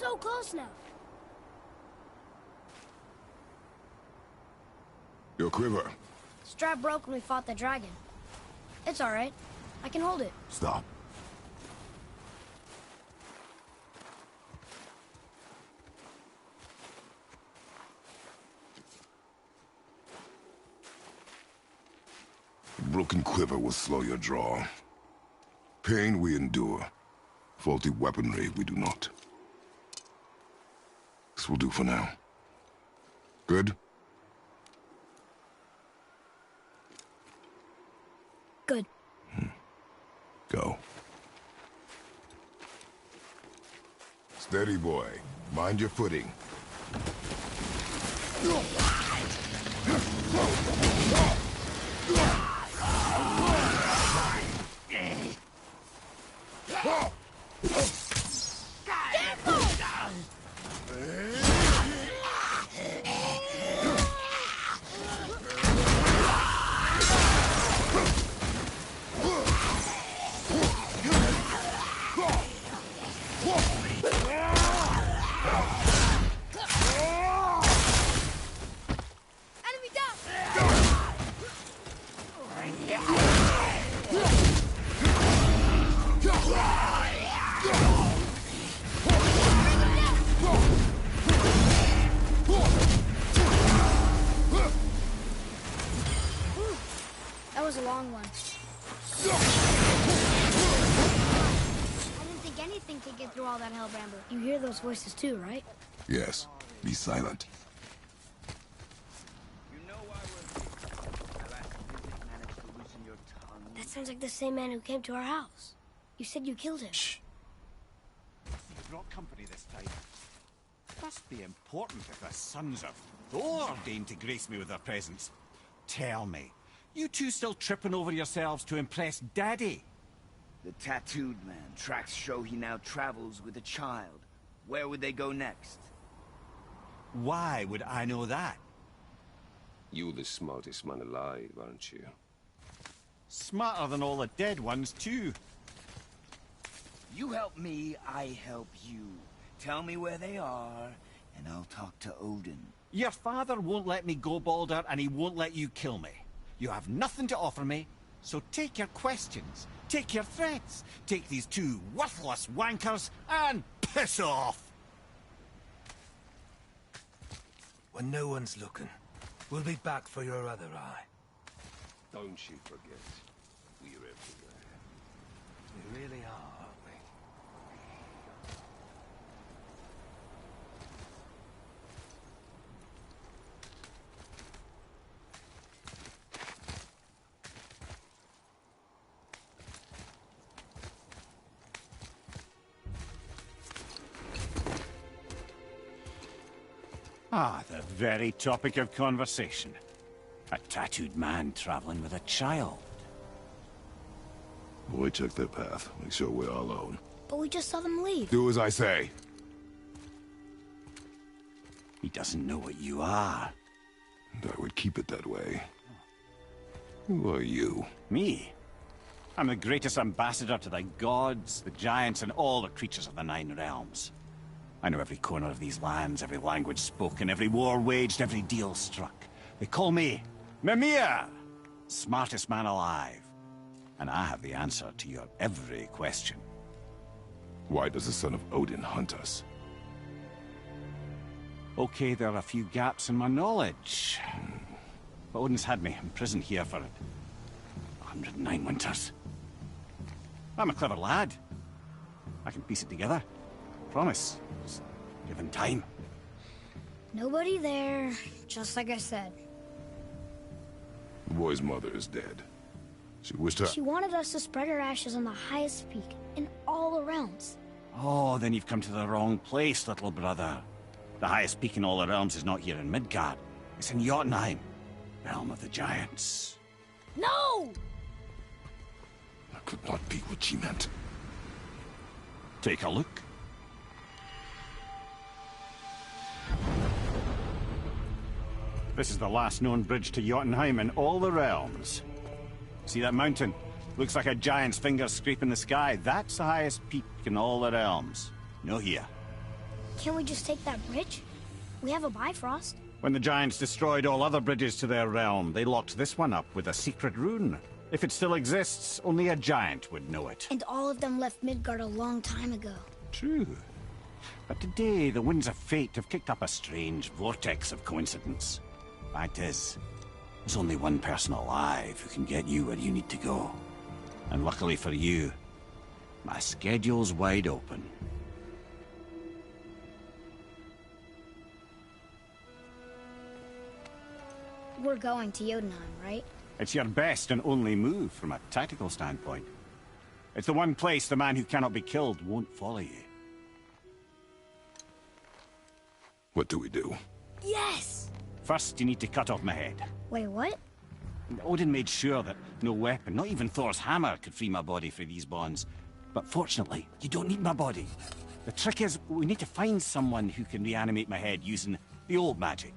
so close now. Your quiver. Strap broke when we fought the dragon. It's alright. I can hold it. Stop. A broken quiver will slow your draw. Pain we endure. Faulty weaponry we do not. This will do for now. Good? Good. Go. Steady, boy. Mind your footing. Enemy down! That was a long one. I didn't think anything could get through all that hellbramble. You hear those voices too, right? Yes. Be silent. You know I was... Alas, you didn't manage to loosen your tongue. That sounds like the same man who came to our house. You said you killed him. Shh. You brought company this time. Must be important if the sons of Thor deign to grace me with their presence. Tell me, you two still tripping over yourselves to impress Daddy? The tattooed man. Tracks show he now travels with a child. Where would they go next? Why would I know that? You're the smartest man alive, aren't you? Smarter than all the dead ones, too. You help me, I help you. Tell me where they are, and I'll talk to Odin. Your father won't let me go, Baldur, and he won't let you kill me. You have nothing to offer me, so take your questions, take your threats, take these two worthless wankers, and piss off! When no one's looking, we'll be back for your other eye. Don't you forget, we're everywhere. We really are, aren't we? Ah, the very topic of conversation. A tattooed man traveling with a child. Boy, check their path. Make sure we're all alone. But we just saw them leave. Do as I say. He doesn't know what you are. And I would keep it that way. Who are you? Me? I'm the greatest ambassador to the gods, the giants, and all the creatures of the Nine Realms. I know every corner of these lands, every language spoken, every war waged, every deal struck. They call me Mimir, smartest man alive. And I have the answer to your every question. Why does the son of Odin hunt us? Okay, there are a few gaps in my knowledge. But Odin's had me imprisoned here for 109 winters. I'm a clever lad. I can piece it together. Promise. Just give him time. Nobody there, just like I said. The boy's mother is dead. She wished her... She wanted us to spread her ashes on the highest peak in all the realms. Oh, then you've come to the wrong place, little brother. The highest peak in all the realms is not here in Midgard. It's in Jotunheim, realm of the giants. No! That could not be what she meant. Take a look. This is the last known bridge to Jotunheim in all the realms. See that mountain? Looks like a giant's finger scraping the sky. That's the highest peak in all the realms. No here. Can't we just take that bridge? We have a Bifrost. When the Giants destroyed all other bridges to their realm, they locked this one up with a secret rune. If it still exists, only a giant would know it. And all of them left Midgard a long time ago. True. But today, the winds of fate have kicked up a strange vortex of coincidence. Fact is, there's only one person alive who can get you where you need to go. And luckily for you, my schedule's wide open. We're going to Jotunheim, right? It's your best and only move from a tactical standpoint. It's the one place the man who cannot be killed won't follow you. What do we do? Yes! First, you need to cut off my head. Wait, what? Odin made sure that no weapon, not even Thor's hammer, could free my body from these bonds. But fortunately, you don't need my body. The trick is, we need to find someone who can reanimate my head using the old magic.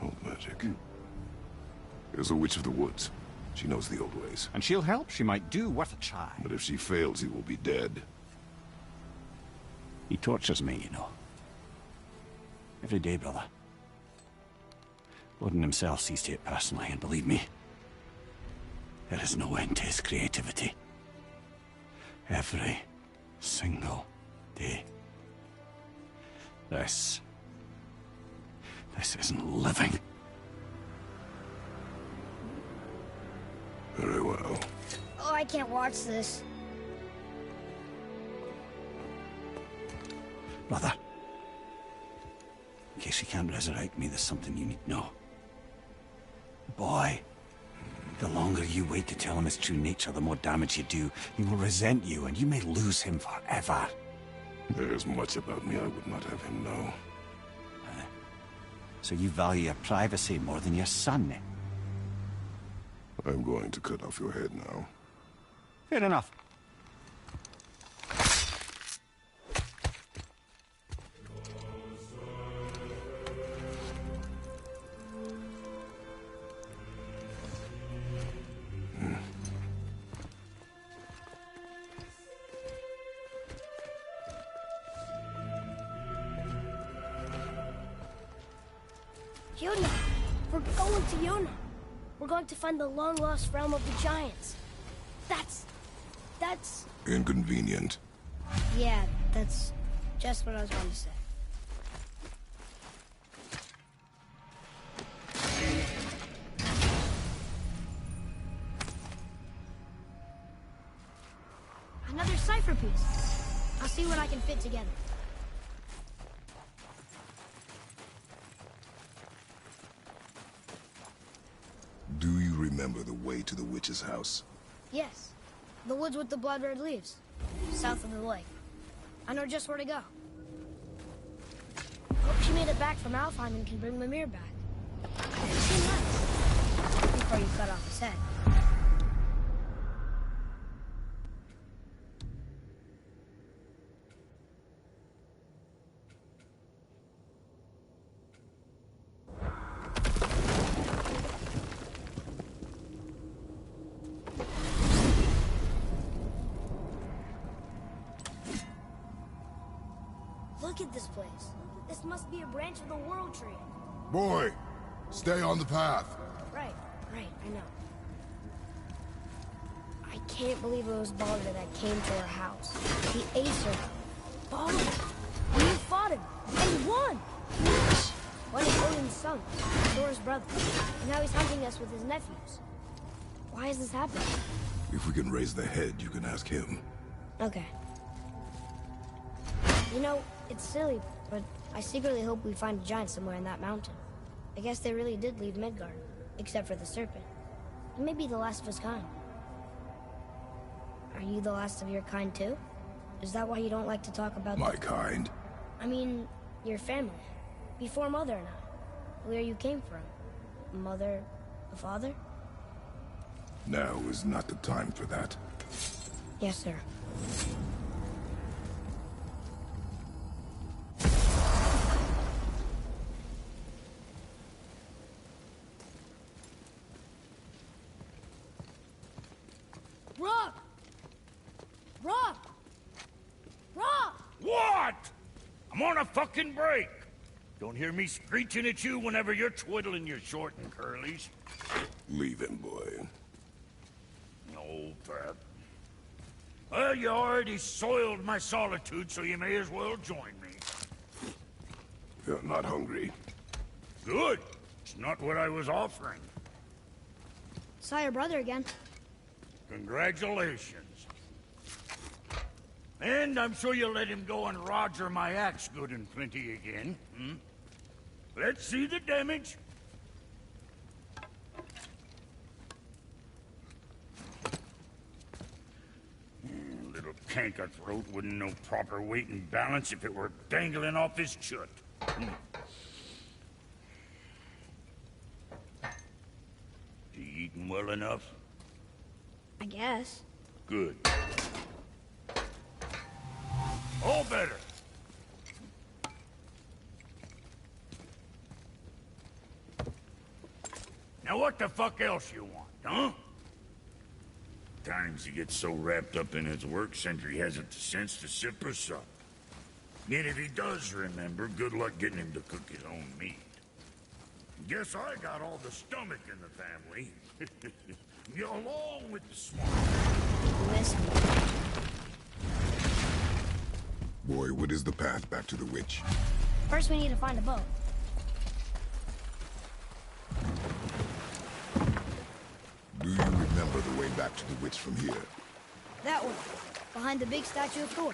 Old magic. There's a witch of the woods. She knows the old ways. And she'll help. She might do worth a try. But if she fails, he will be dead. He tortures me, you know. Every day, brother. Odin himself sees to it personally, and believe me, there is no end to his creativity. Every single day. This isn't living. Very well. Oh, I can't watch this. Brother, in case he can't resurrect me, there's something you need to know. Boy, the longer you wait to tell him his true nature, the more damage you do. He will resent you, and you may lose him forever. There's much about me I would not have him know. So you value your privacy more than your son, eh? I'm going to cut off your head now. Fair enough. Yuna! We're going to Yuna! We're going to find the long-lost realm of the Giants. That's... Inconvenient. Yeah, that's just what I was going to say. Another cipher piece. I'll see what I can fit together. Do you remember the way to the witch's house? Yes. The woods with the blood-red leaves. South of the lake. I know just where to go. Hope she made it back from Alfheim and can bring Mimir back. She might. Before you cut off his head. Look at this place. This must be a branch of the World Tree. Boy, stay on the path. Right, I know. I can't believe it was Baldur that came to our house. The Aesir. Baldur! And you fought him! And won! Yes. One of Odin's sons, Thor's brother. And now he's hunting us with his nephews. Why is this happening? If we can raise the head, you can ask him. Okay. You know, it's silly, but I secretly hope we find a giant somewhere in that mountain. I guess they really did leave Midgard, except for the serpent. He may be the last of his kind. Are you the last of your kind too? Is that why you don't like to talk about My kind? I mean, your family. Before Mother and I. Where you came from. Mother, a father? Now is not the time for that. Yes, sir. What? I'm on a fucking break. Don't hear me screeching at you whenever you're twiddling your short and curlies. Leave him, boy. No, Pep. Well, you already soiled my solitude, so you may as well join me. You're not hungry. Good. It's not what I was offering. Saw your brother again. Congratulations. And I'm sure you'll let him go and roger my axe good and plenty again, hmm? Let's see the damage. Little canker throat wouldn't know proper weight and balance if it were dangling off his chut. You eating well enough? I guess. Good. All better. Now what the fuck else you want, huh? Times he gets so wrapped up in his work, Sentry hasn't the sense to sip or sup. And if he does remember, good luck getting him to cook his own meat. Guess I got all the stomach in the family. Along with the smart. Listen. Boy, what is the path back to the witch? First, we need to find a boat. Do you remember the way back to the witch from here? That one. Behind the big statue of Thor.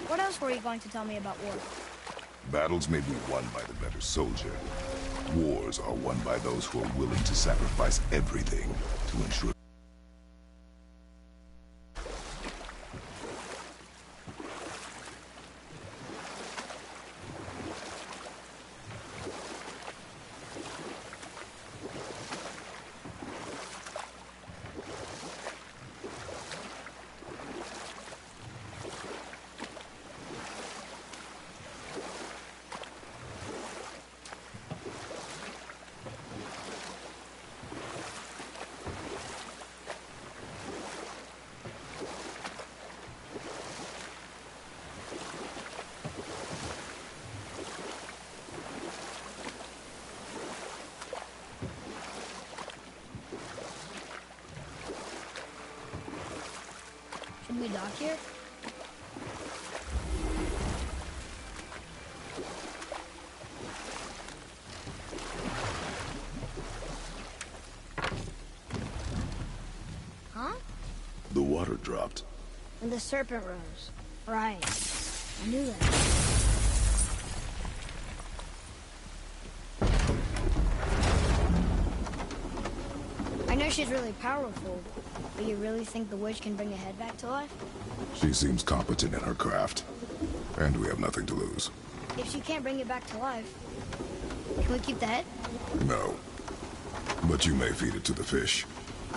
What else were you going to tell me about war? Battles may be won by the better soldier. Wars are won by those who are willing to sacrifice everything to ensure. Should we dock here? Huh? The water dropped. And the serpent rose. Right. I knew that. I know she's really powerful, but you really think the witch can bring a head back to life? She seems competent in her craft. And we have nothing to lose. If she can't bring it back to life, can we keep the head? No. But you may feed it to the fish.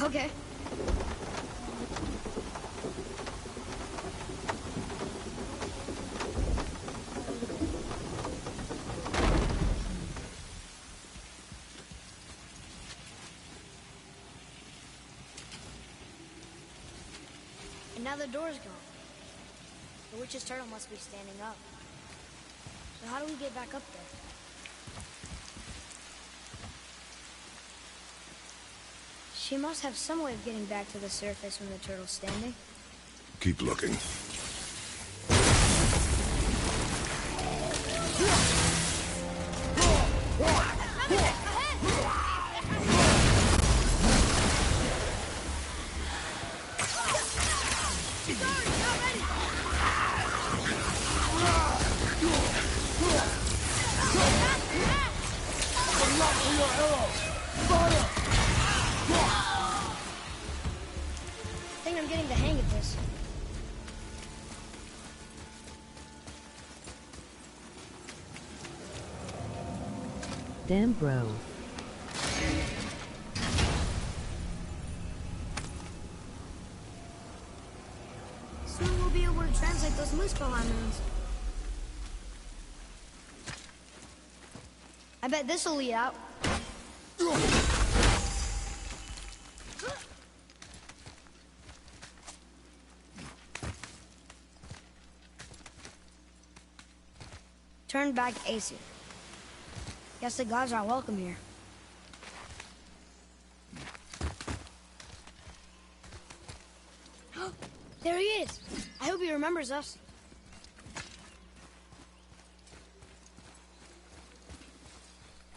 Okay. And now the door's gone. The witch's turtle must be standing up. So how do we get back up there? She must have some way of getting back to the surface when the turtle's standing. Keep looking. I think I'm getting the hang of this. Damn bro. like those Muspelheim runes. I bet this'll lead out. Turn back Aesir. Guess the gods aren't welcome here. There he is. I hope he remembers us.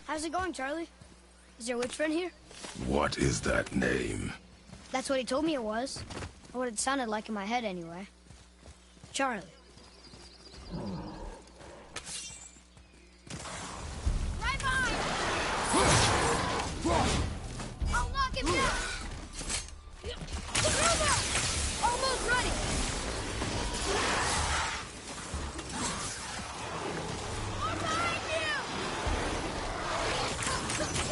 How's it going, Charlie? Is your witch friend here? What is that name? That's what he told me it was. Or what it sounded like in my head, anyway. Charlie. Right behind! I'll knock him down! Almost ready! I'm behind you! Good!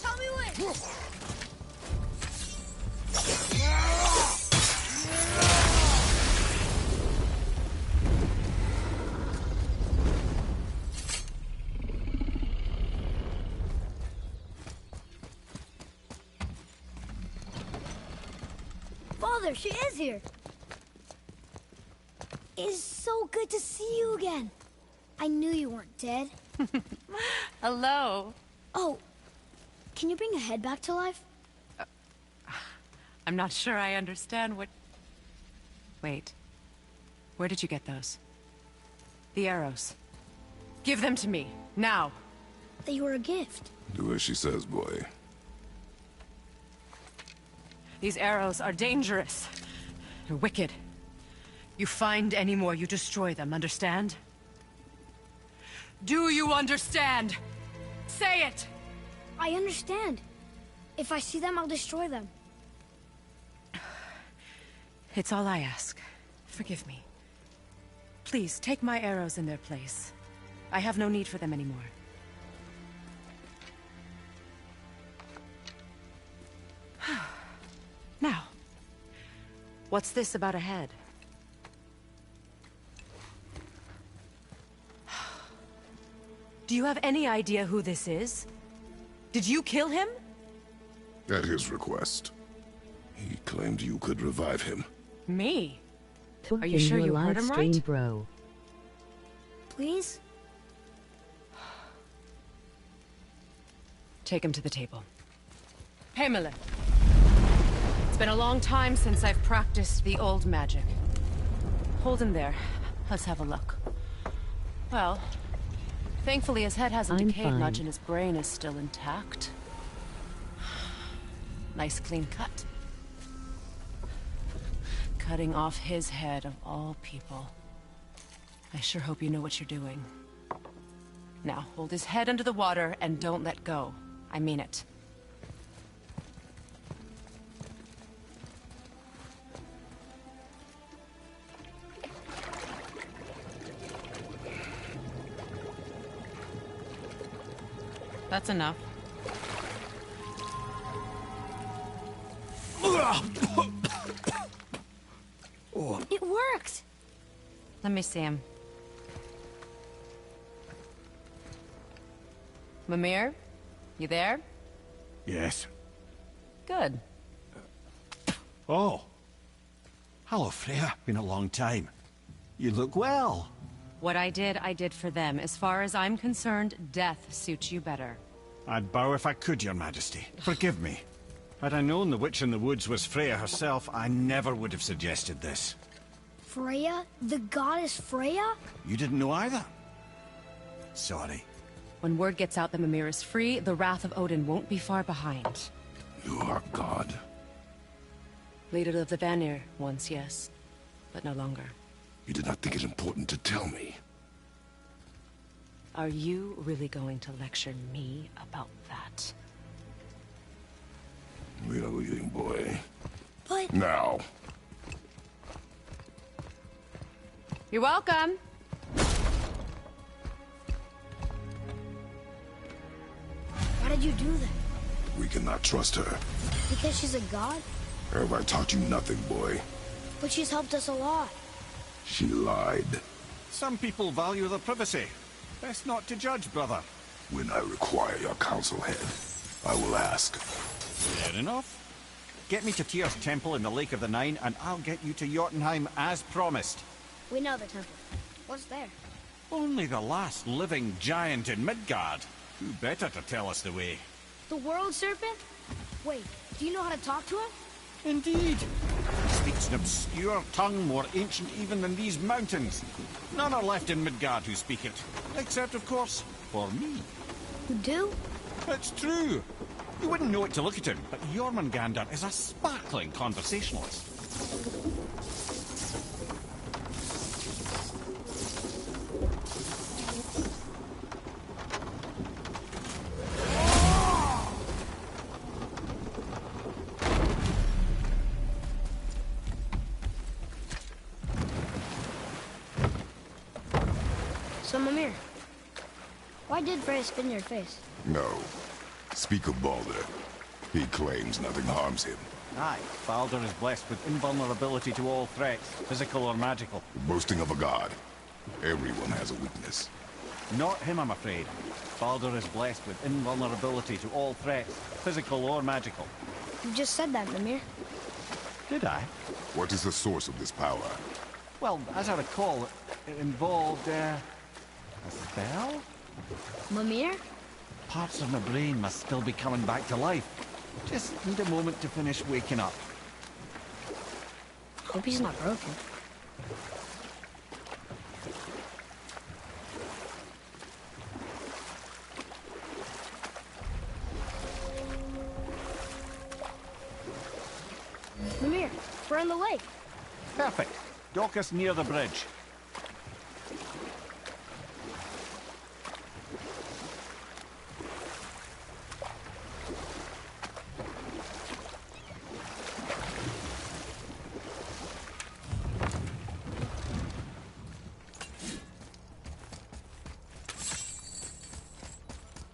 Tell me when! Father, she is here! It is so good to see you again. I knew you weren't dead. Hello. Oh, can you bring a head back to life? I'm not sure I understand what... Wait. Where did you get those? The arrows. Give them to me, now. They were a gift. Do as she says, boy. These arrows are dangerous. They're wicked. You find any more, you destroy them, understand? Do you understand? Say it! I understand. If I see them, I'll destroy them. It's all I ask. Forgive me. Please, take my arrows in their place. I have no need for them anymore. Now, what's this about a head? Do you have any idea who this is? Did you kill him? At his request. He claimed you could revive him. Me? Are you sure you heard him right? Bro. Please? Take him to the table. Pamela. It's been a long time since I've practiced the old magic. Hold him there. Let's have a look. Well, thankfully his head hasn't decayed much and his brain is still intact. Nice clean cut. Cutting off his head of all people. I sure hope you know what you're doing. Now, hold his head under the water and don't let go. I mean it. That's enough. It worked! Let me see him. Mimir? You there? Yes. Good. Oh. Hello, Freya. Been a long time. You look well. What I did for them. As far as I'm concerned, death suits you better. I'd bow if I could, Your Majesty. Forgive me. Had I known the witch in the woods was Freya herself, I never would have suggested this. Freya? The goddess Freya? You didn't know either? Sorry. When word gets out that Mimir is free, the wrath of Odin won't be far behind. You are God. Leader of the Vanir, once, yes. But no longer. You did not think it important to tell me. Are you really going to lecture me about that? We are leaving, boy. But... Now. You're welcome. Why did you do that? We cannot trust her. Because she's a god? Have I taught you nothing, boy? But she's helped us a lot. She lied. Some people value their privacy. Best not to judge, brother. When I require your counsel, head, I will ask. Fair enough. Get me to Tyr's temple in the Lake of the Nine, and I'll get you to Jotunheim as promised. We know the temple. What's there? Only the last living giant in Midgard. Who better to tell us the way? The World Serpent? Wait, do you know how to talk to him? Indeed. He speaks an obscure tongue more ancient even than these mountains. None are left in Midgard who speak it. Except, of course, for me. You do? It's true. You wouldn't know it to look at him, but Jormungandr is a sparkling conversationalist. So, Mimir, why did Freya spin your face? No. Speak of Baldur. He claims nothing harms him. Aye, Baldur is blessed with invulnerability to all threats, physical or magical. Boasting of a god. Everyone has a weakness. Not him, I'm afraid. Baldur is blessed with invulnerability to all threats, physical or magical. You just said that, Mimir. Did I? What is the source of this power? Well, as I recall, it involved, a spell? Mimir? Parts of my brain must still be coming back to life. Just need a moment to finish waking up. Hope he's not broken. Mimir, we're in the lake. Perfect. Dock us near the bridge.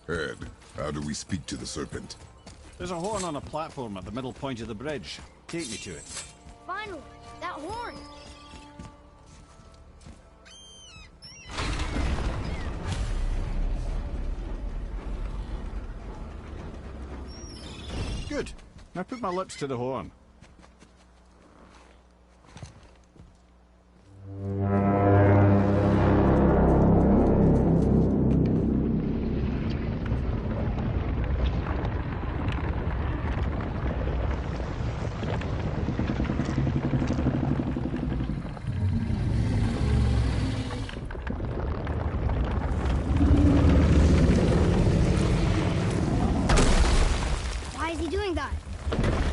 Ed, how do we speak to the serpent? There's a horn on a platform at the middle point of the bridge. Take me to it. Finally, that horn. Good. Now put my lips to the horn. Why is he doing that?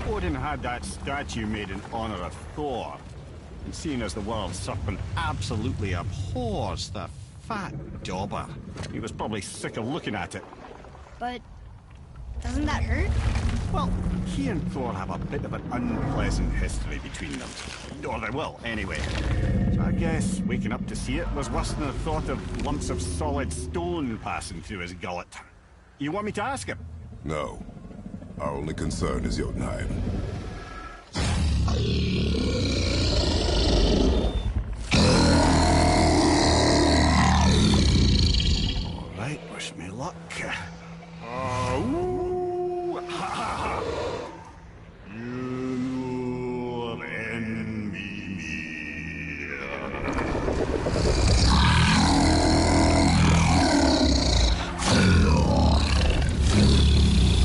Odin had that statue made in honor of Thor. And seeing as the world serpent absolutely abhors the fat dauber, he was probably sick of looking at it. But doesn't that hurt? Well, he and Thor have a bit of an unpleasant history between them. Or they will, anyway. So I guess waking up to see it was worse than the thought of lumps of solid stone passing through his gullet. You want me to ask him? No. Our only concern is Jotunheim. All right, wish me luck. Ooh, ha, ha, ha. You envy me.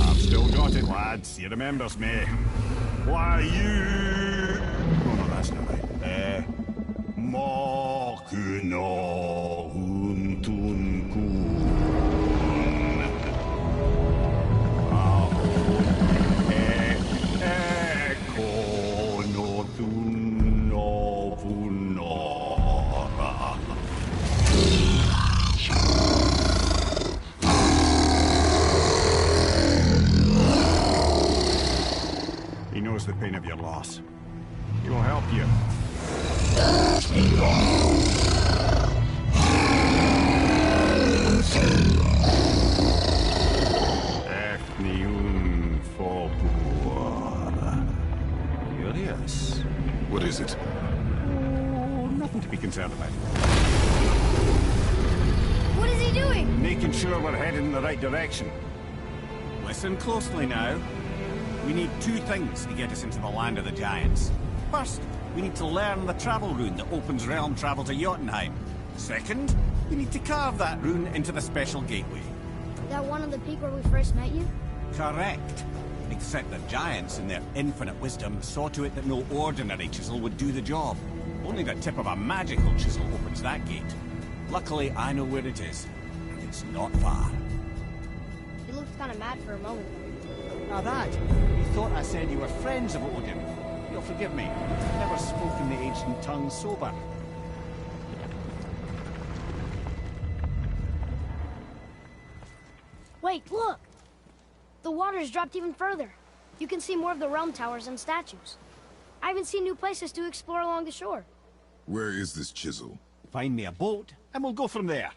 I've still got it, lads. He remembers me. Why, you... No, that's not right. Makuna huntun kun. He knows the pain of your loss. He will help you. Ethniun Folpur. Curious. What is it? Oh, nothing to be concerned about. What is he doing? Making sure we're heading in the right direction. Listen closely now. We need two things to get us into the land of the Giants. First, we need to learn the travel rune that opens realm travel to Jotunheim. Second, we need to carve that rune into the special gateway. That one on the peak where we first met you? Correct. Except the Giants, in their infinite wisdom, saw to it that no ordinary chisel would do the job. Only the tip of a magical chisel opens that gate. Luckily, I know where it is. And it's not far. You looked kind of mad for a moment. Now that, you thought I said you were friends of Odin. You'll forgive me. I've never spoken the ancient tongue sober. Wait, look! The water's dropped even further. You can see more of the realm towers and statues. I even see new places to explore along the shore. Where is this chisel? Find me a boat, and we'll go from there.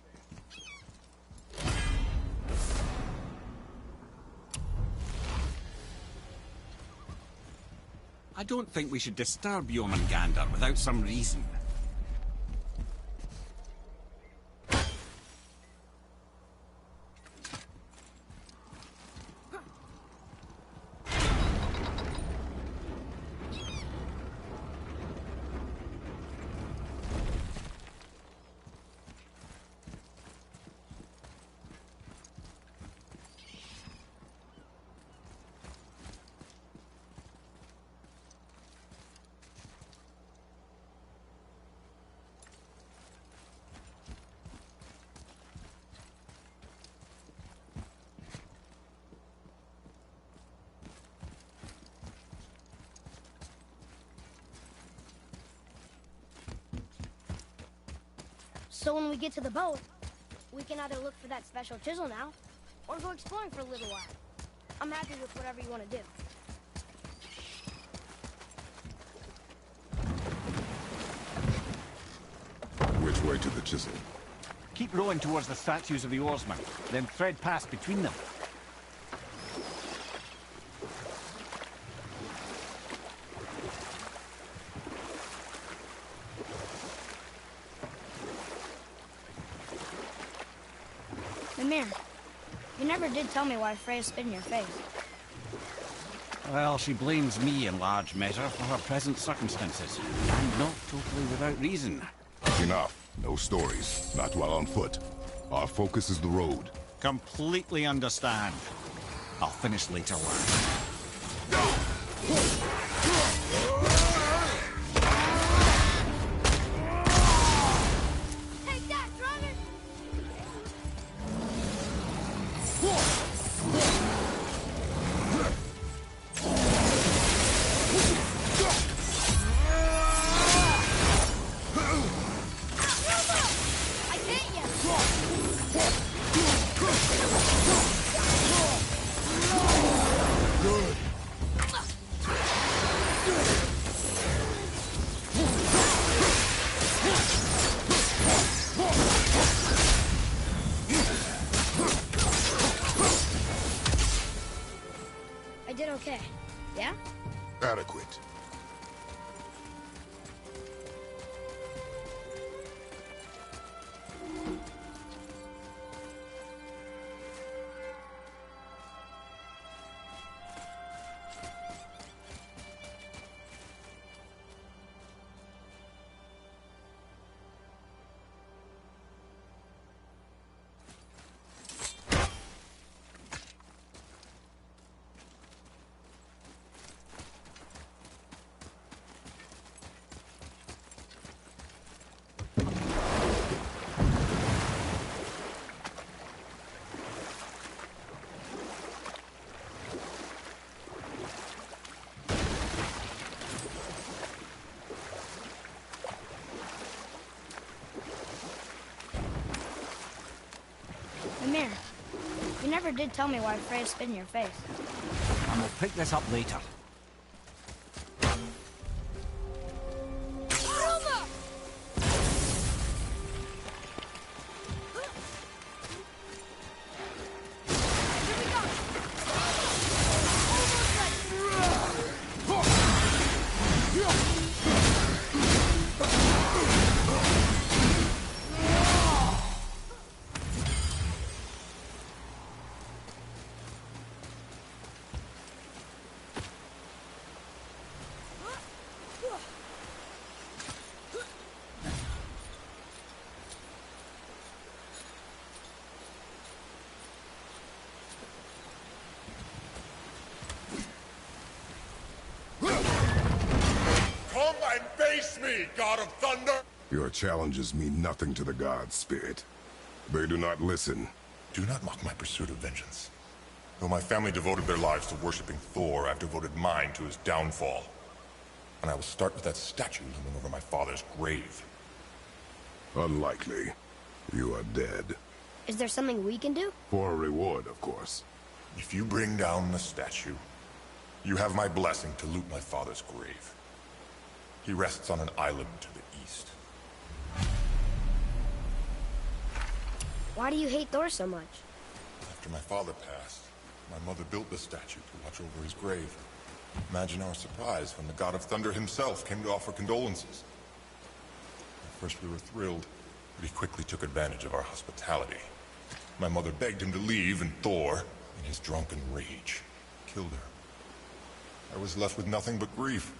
I don't think we should disturb Jormungandr without some reason. So when we get to the boat, we can either look for that special chisel now, or go exploring for a little while. I'm happy with whatever you want to do. Which way to the chisel? Keep rowing towards the statues of the oarsmen, then thread past between them. Mimir, you never did tell me why Freya spit in your face. Well, she blames me in large measure for her present circumstances. And not totally without reason. Enough. No stories. Not while on foot. Our focus is the road. Completely understand. I'll finish later on. Take that, Draugr! I hit you! Good. I did okay. Yeah? Adequate. Mimir, you never did tell me why Freya spit in your face. And we'll pick this up later. and face me, God of Thunder! Your challenges mean nothing to the gods, Spirit. They do not listen. Do not mock my pursuit of vengeance. Though my family devoted their lives to worshipping Thor, I've devoted mine to his downfall. And I will start with that statue looming over my father's grave. Unlikely. You are dead. Is there something we can do? For a reward, of course. If you bring down the statue, you have my blessing to loot my father's grave. He rests on an island to the east. Why do you hate Thor so much? After my father passed, my mother built the statue to watch over his grave. Imagine our surprise when the God of Thunder himself came to offer condolences. At first we were thrilled, but he quickly took advantage of our hospitality. My mother begged him to leave, and Thor, in his drunken rage, killed her. I was left with nothing but grief.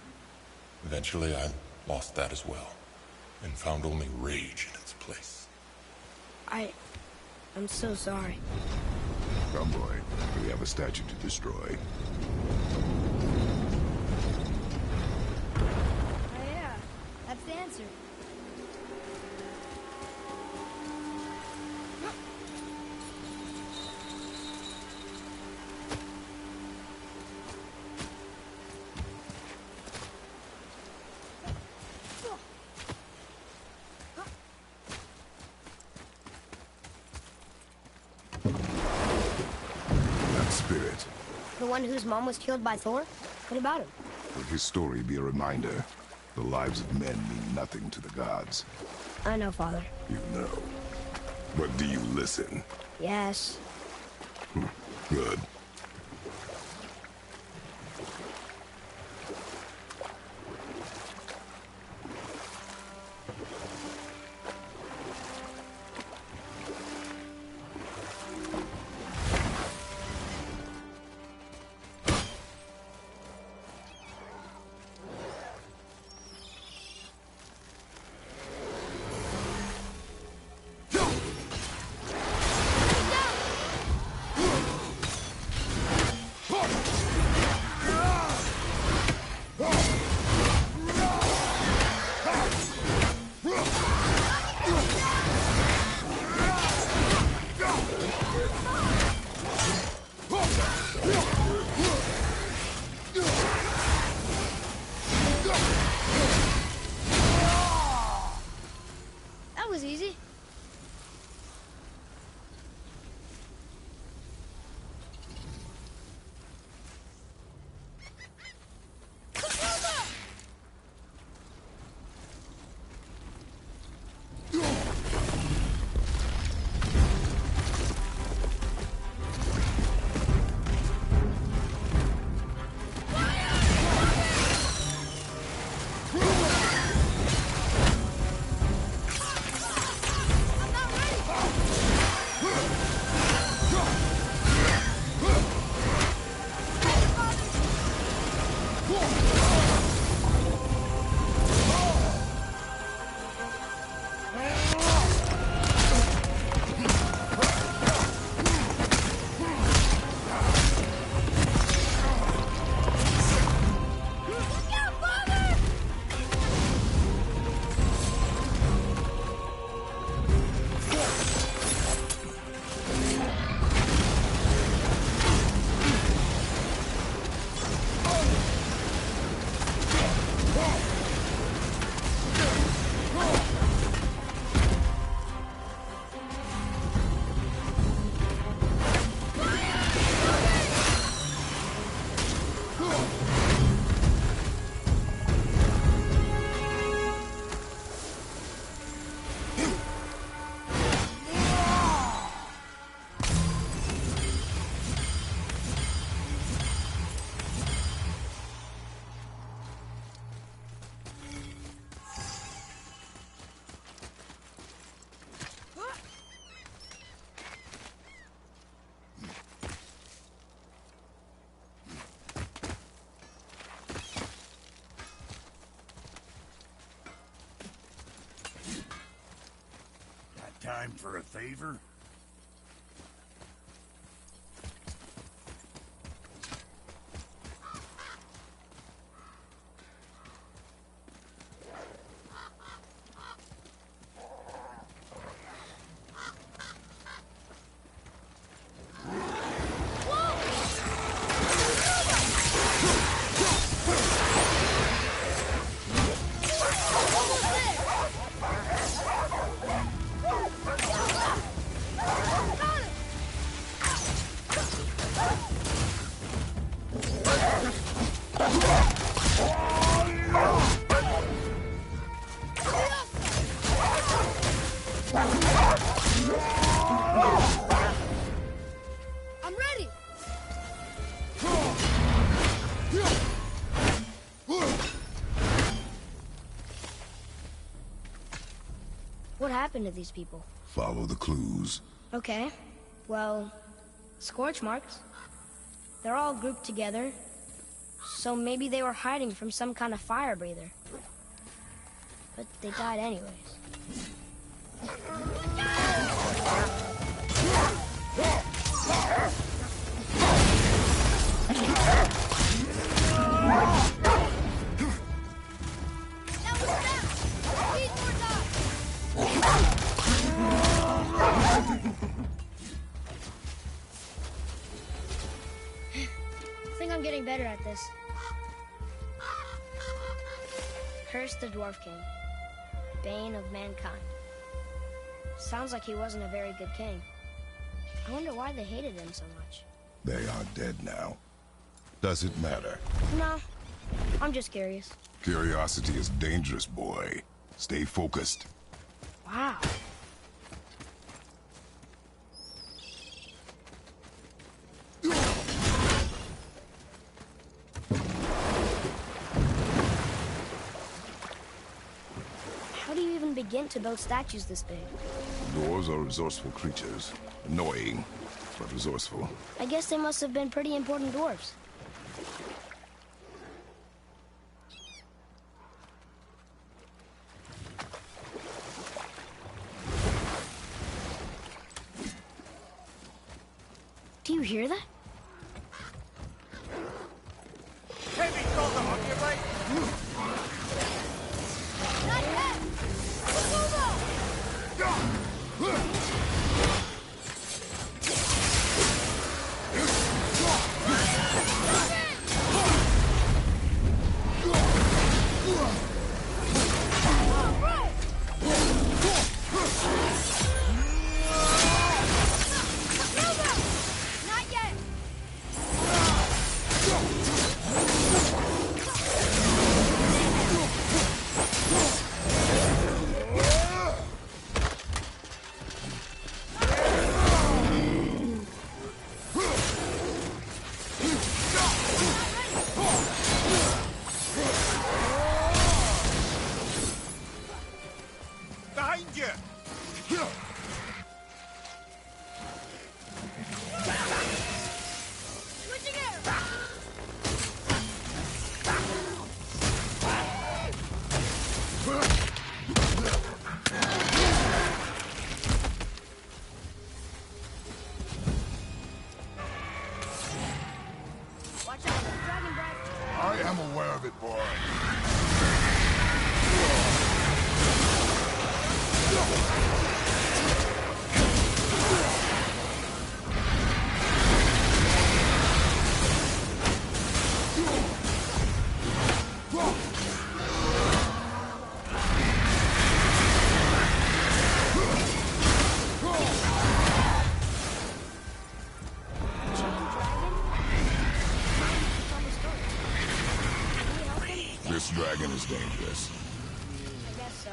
Eventually I lost that as well, and found only rage in its place. I'm so sorry. Come, boy. We have a statue to destroy. Oh yeah, that's the answer. That spirit. The one whose mom was killed by Thor? What about him? Will his story be a reminder? The lives of men mean nothing to the gods. I know, Father. You know. But do you listen? Yes. Good. That was easy. Time for a favor? What happened to these people? Follow the clues. Okay. Well, scorch marks. They're all grouped together. So maybe they were hiding from some kind of fire breather. But they died anyways. I think I'm getting better at this. Curse the Dwarf King, bane of mankind. Sounds like he wasn't a very good king. I wonder why they hated him so much. They are dead now. Does it matter? No, I'm just curious. Curiosity is dangerous, boy. Stay focused. Wow. How do you even begin to build statues this big? Dwarves are resourceful creatures. Annoying, but resourceful. I guess they must have been pretty important dwarves. Do you hear that? Heavy shoulder on your right. Not yet! Not yet! Behind you! Switching air! Watch out, dragon breath! I am aware of it, boy. This dragon is dangerous. I guess so.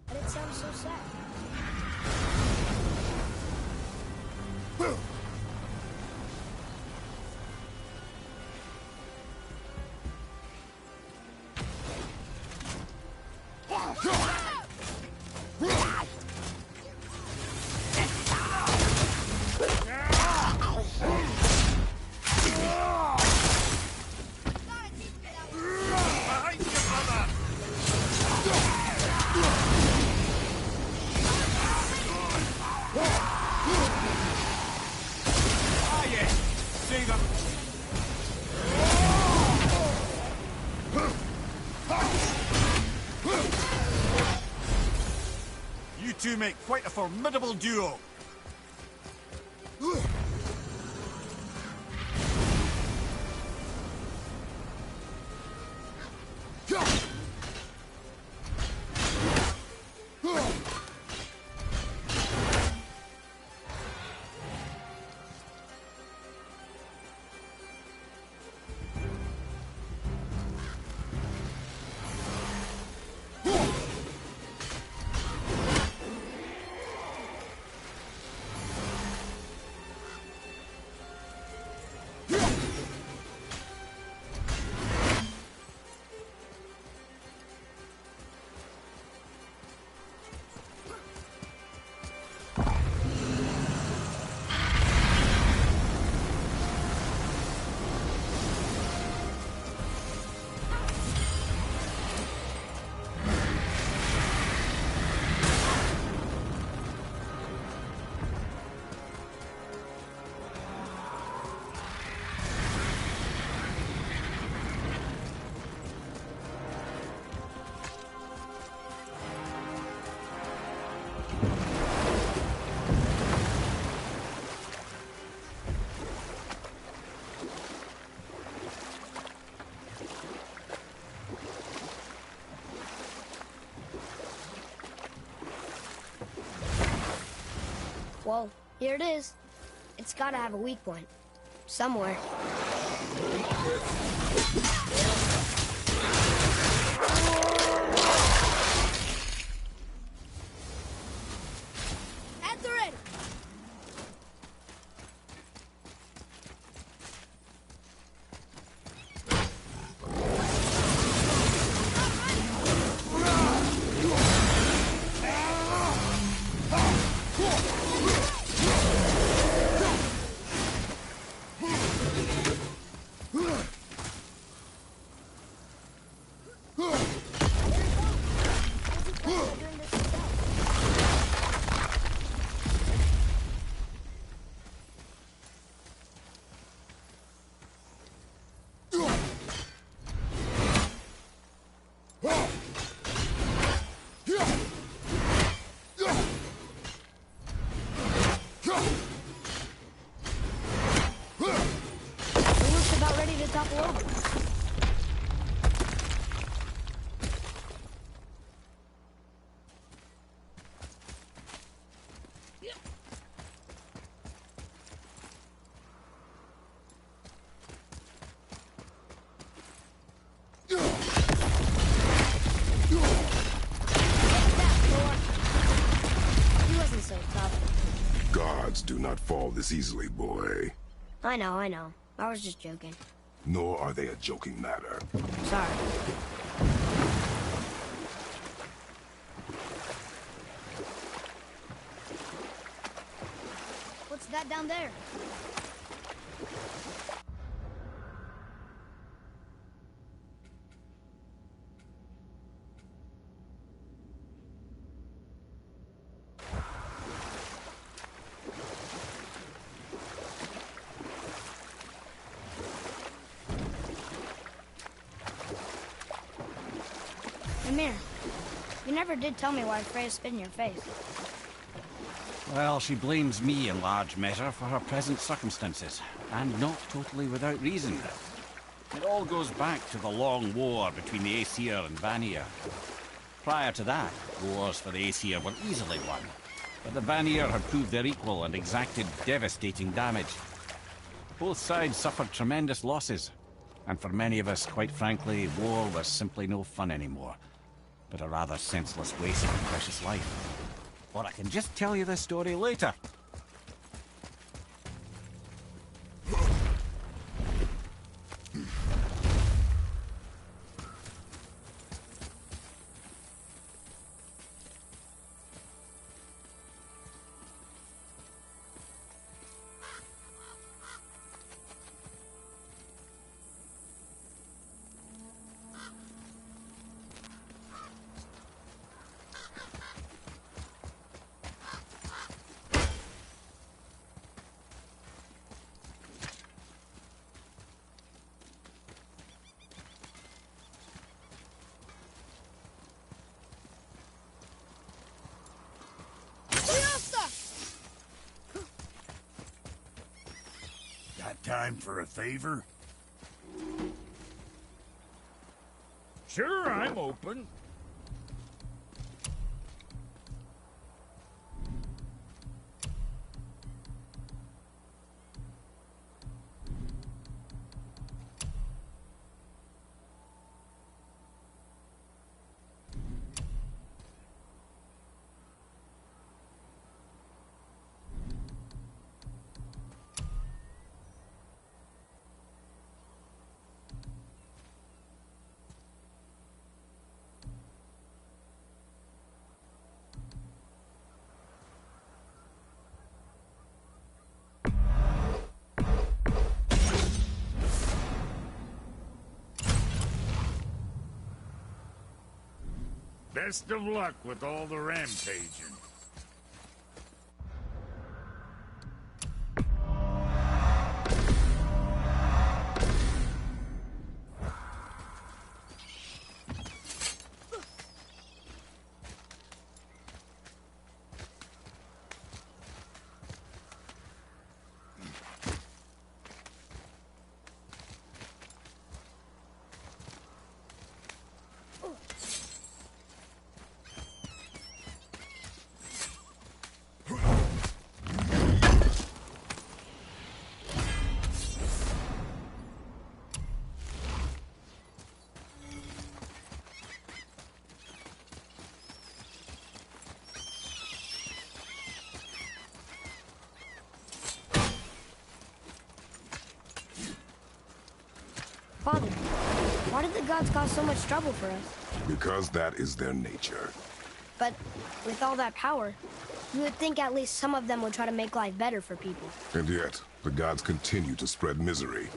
But it sounds so sad. Behind you, brother! Ah, yes! See them! You two make quite a formidable duo. Well, here it is. It's gotta have a weak point. Somewhere. At the ready. Topple over. He wasn't so tough. Gods do not fall this easily, boy. I know. I was just joking. Nor are they a joking matter. Sorry. What's that down there? Mimir, you never did tell me why Freya spit in your face. Well, she blames me in large measure for her present circumstances, and not totally without reason. It all goes back to the long war between the Aesir and Vanir. Prior to that, wars for the Aesir were easily won, but the Vanir had proved their equal and exacted devastating damage. Both sides suffered tremendous losses, and for many of us, quite frankly, war was simply no fun anymore, but a rather senseless waste of precious life. Or I can just tell you this story later. Got time for a favor? Sure, I'm open. Best of luck with all the rampaging. Father, why did the gods cause so much trouble for us? Because that is their nature. But with all that power, you would think at least some of them would try to make life better for people. And yet, the gods continue to spread misery.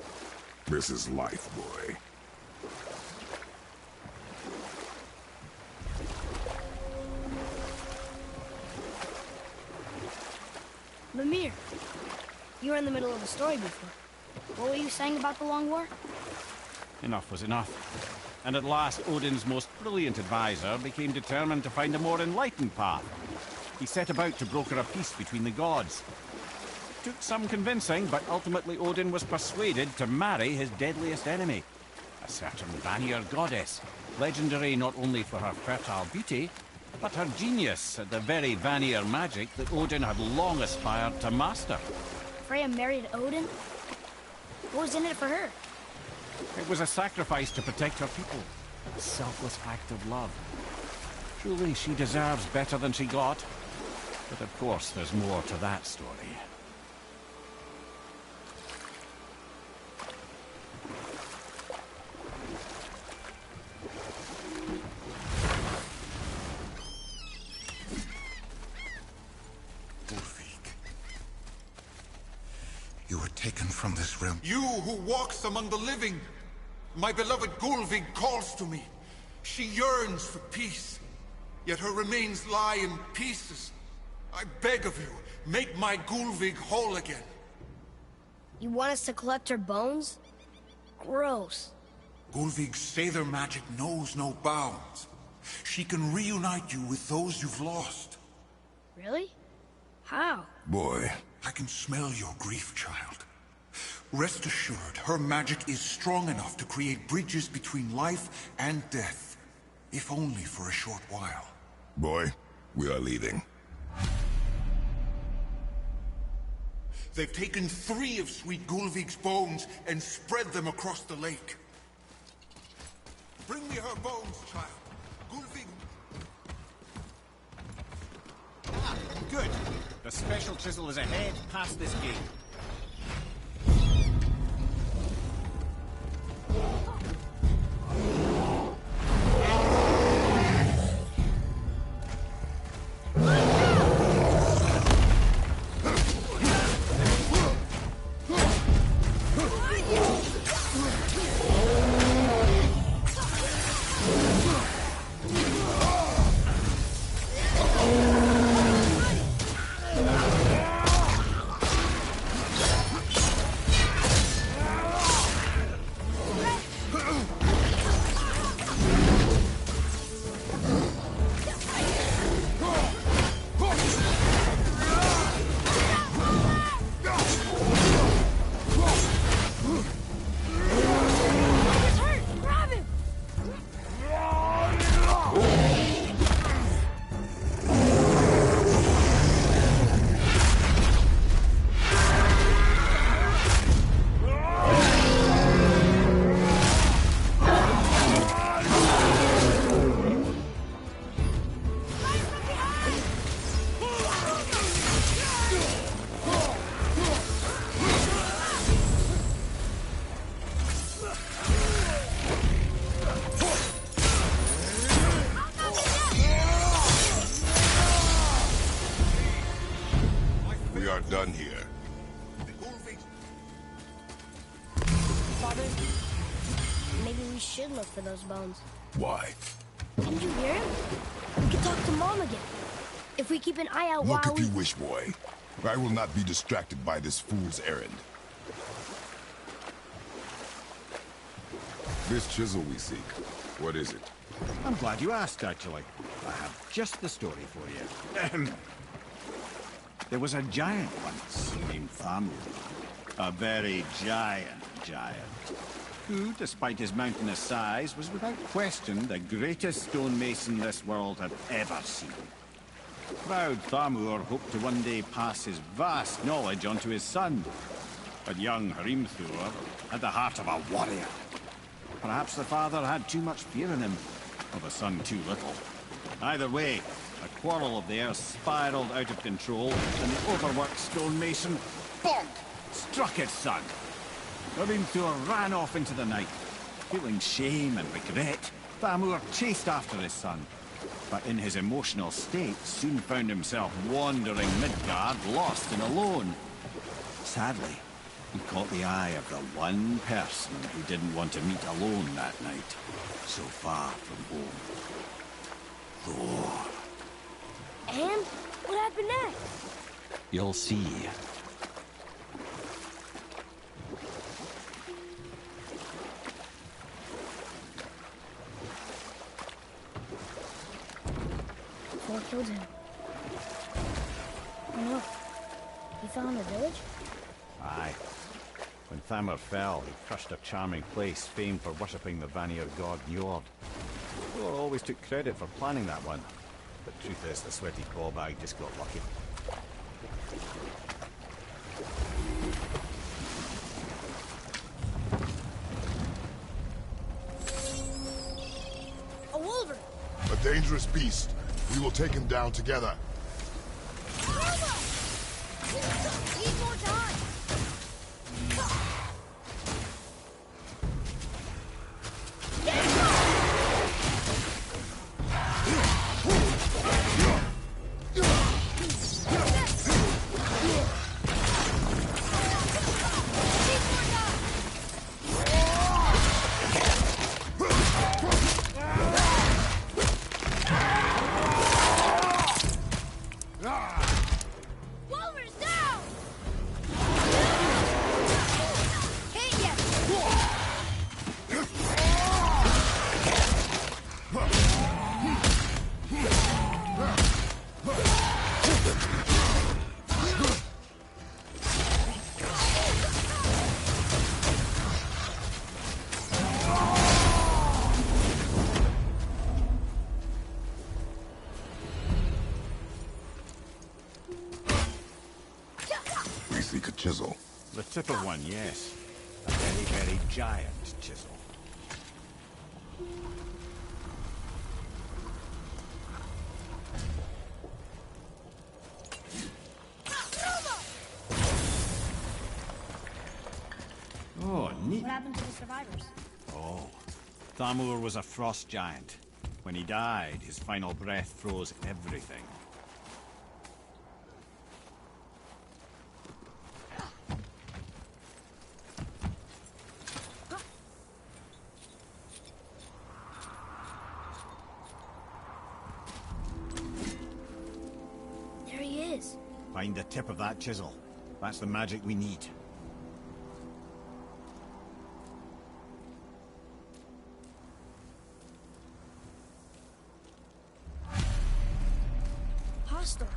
This is life, boy. Mimir, you were in the middle of a story before. What were you saying about the Long War? Enough was enough. And at last, Odin's most brilliant advisor became determined to find a more enlightened path. He set about to broker a peace between the gods. It took some convincing, but ultimately Odin was persuaded to marry his deadliest enemy, a certain Vanir goddess, legendary not only for her fertile beauty, but her genius at the very Vanir magic that Odin had long aspired to master. Freya married Odin? What was in it for her? It was a sacrifice to protect her people. A selfless act of love. Truly, she deserves better than she got. But of course, there's more to that story. You were taken from this realm. You who walks among the living! My beloved Gulvig calls to me. She yearns for peace, yet her remains lie in pieces. I beg of you, make my Gulvig whole again. You want us to collect her bones? Gross. Gulvig's Seidr magic knows no bounds. She can reunite you with those you've lost. Really? How? Boy. I can smell your grief, child. Rest assured, her magic is strong enough to create bridges between life and death. If only for a short while. Boy, we are leaving. They've taken 3 of Sweet Gulvig's bones and spread them across the lake. Bring me her bones, child. Gulvig... Ah, good. The special chisel is ahead, past this gate. Done here. Father, maybe we should look for those bones. Why? Didn't you hear him? We could talk to Mom again. If we keep an eye out Look while if you wish, boy. I will not be distracted by this fool's errand. This chisel we seek, what is it? I'm glad you asked, actually. I have just the story for you. There was a giant once named Thamur. A very giant, who, despite his mountainous size, was without question the greatest stonemason this world had ever seen. Proud Thamur hoped to one day pass his vast knowledge on to his son. But young Hrimthur had the heart of a warrior. Perhaps the father had too much fear in him, or the son too little. Either way, a quarrel of theirs spiraled out of control, and the overworked stonemason, bonk, struck his son. Hrimthur ran off into the night, Feeling shame and regret, Thamur chased after his son, but in his emotional state soon found himself wandering Midgard, lost and alone. Sadly, he caught the eye of the one person he didn't want to meet alone that night, so far from home. Thor. And what happened next? You'll see. Thor killed him. Oh no. He fell in the village? Aye. When Thamur fell, he crushed a charming place famed for worshipping the Vanir god Njord. Thor always took credit for planning that one. But truth is, the sweaty clawbag just got lucky. A wolverine! A dangerous beast. We will take him down together. Need more time! Wolverine's down! Can't yet! We seek a chisel. The tip of one, yes. A very, very giant chisel. Oh, neat. What happened to the survivors? Oh, Thamur was a frost giant. When he died, his final breath froze everything. There he is. Find the tip of that chisel. That's the magic we need. Hostiles.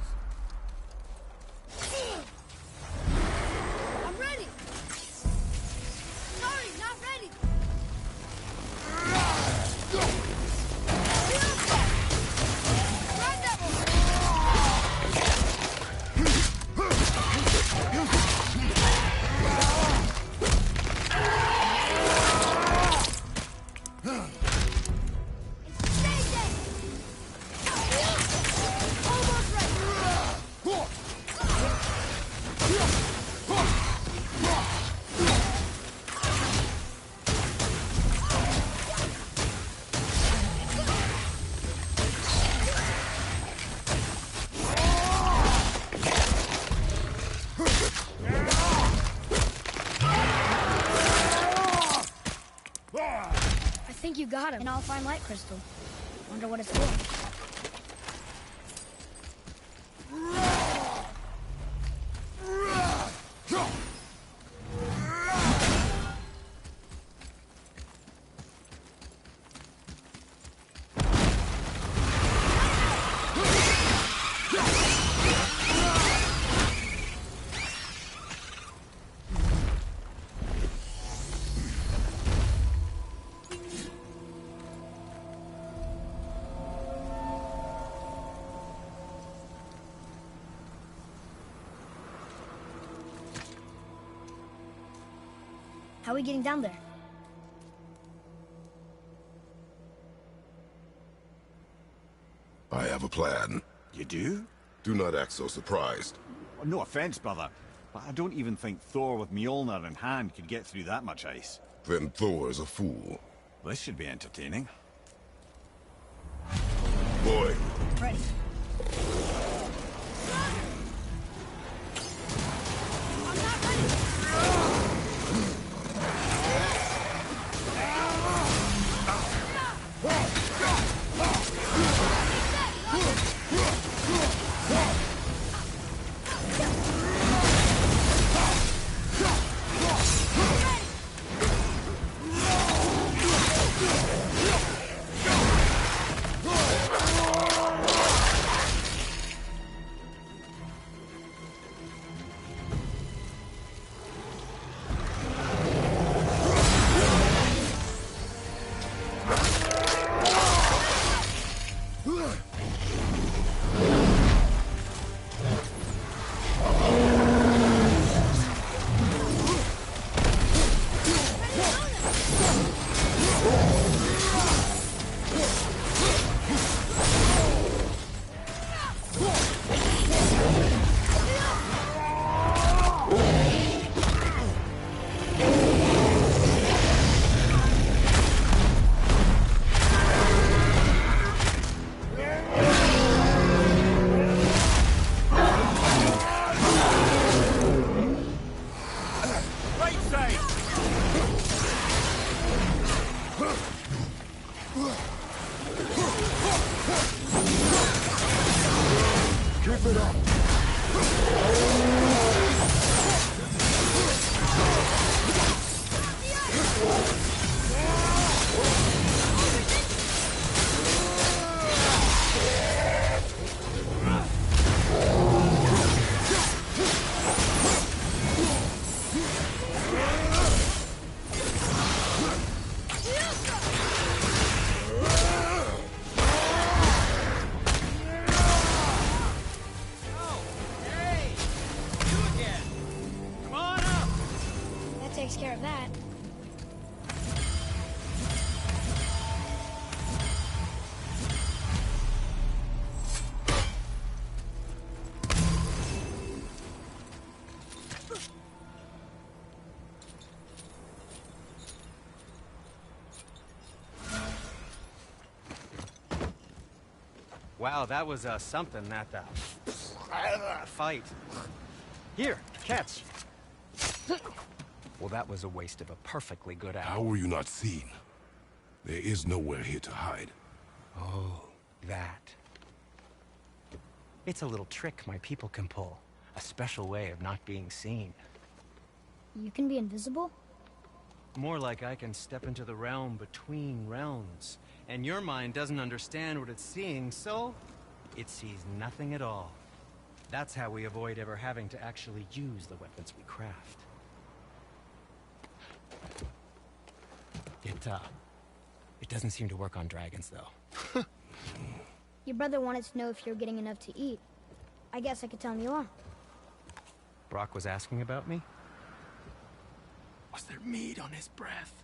I'm ready! Sorry, not ready! Red Devil! Stay dead! Almost ready! I think you got him. And I'll find light crystal. Wonder what it's for. How are we getting down there? I have a plan. You do? Do not act so surprised. Oh, no offense, brother, but I don't even think Thor with Mjolnir in hand could get through that much ice. Then Thor is a fool. This should be entertaining. Boy. Ready. I'm not ready. Takes care of that. Wow, that was something, that fight. Here, catch. Well, that was a waste of a perfectly good hour. How were you not seen? There is nowhere here to hide. Oh, that. It's a little trick my people can pull. A special way of not being seen. You can be invisible? More like I can step into the realm between realms. And your mind doesn't understand what it's seeing, so it sees nothing at all. That's how we avoid ever having to actually use the weapons we craft. It doesn't seem to work on dragons, though. Your brother wanted to know if you're getting enough to eat. I guess I could tell him you are. Brock was asking about me? Was there meat on his breath?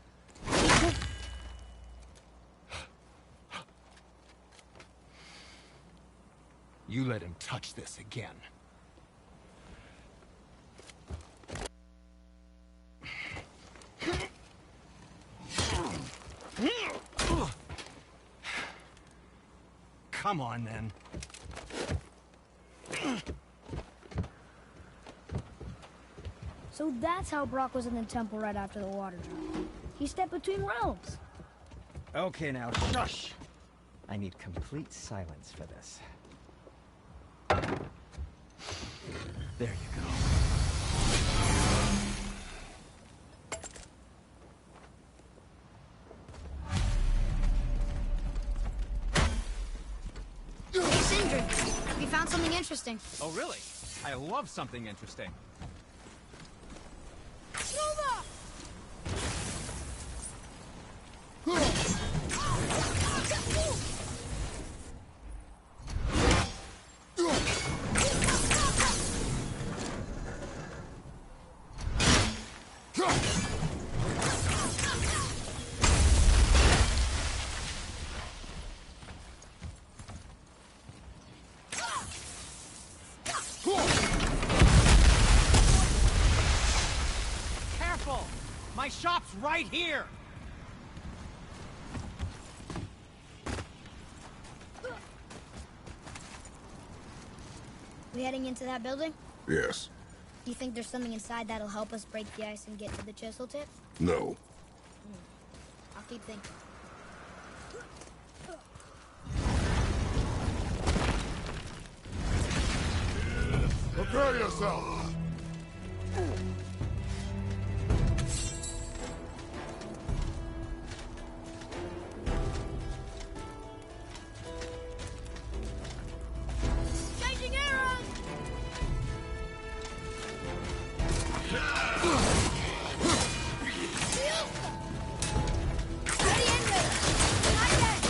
You let him touch this again. Come on, then. So that's how Brock was in the temple right after the water drop. He stepped between realms. Okay, now, shush! I need complete silence for this. There you go. Hey, Sindri, we found something interesting. Oh, really? I love something interesting. My shop's right here! We heading into that building? Yes. Do you think there's something inside that'll help us break the ice and get to the chisel tip? No. I'll keep thinking. Prepare yourself! Changing arrows! Ready and ready! Not yet!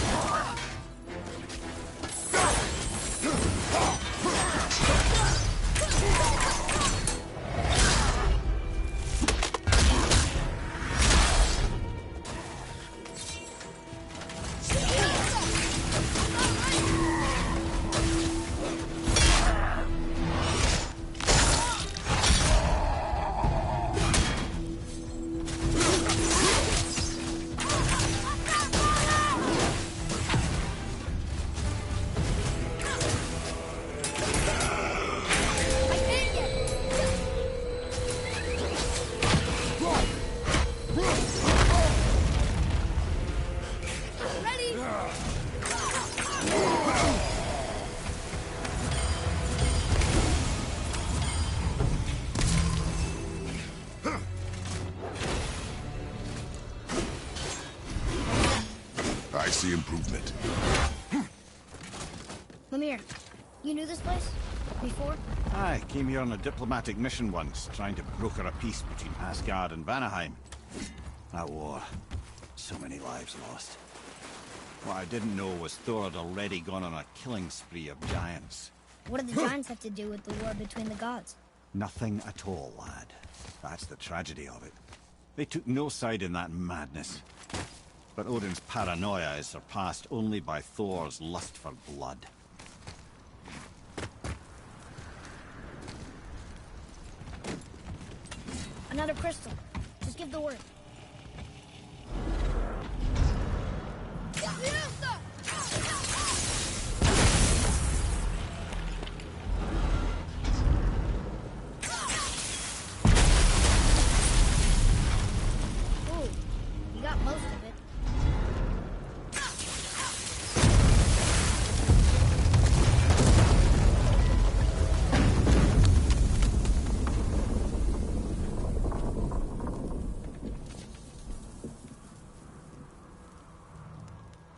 I see improvement. Mimir, you knew this place? Before? I came here on a diplomatic mission once, trying to broker a peace between Asgard and Vanaheim. That war. So many lives lost. What I didn't know was Thor had already gone on a killing spree of giants. What did the giants have to do with the war between the gods? Nothing at all, lad. That's the tragedy of it. They took no side in that madness. But Odin's paranoia is surpassed only by Thor's lust for blood. Another crystal. Just give the word. Ooh, you got most of it.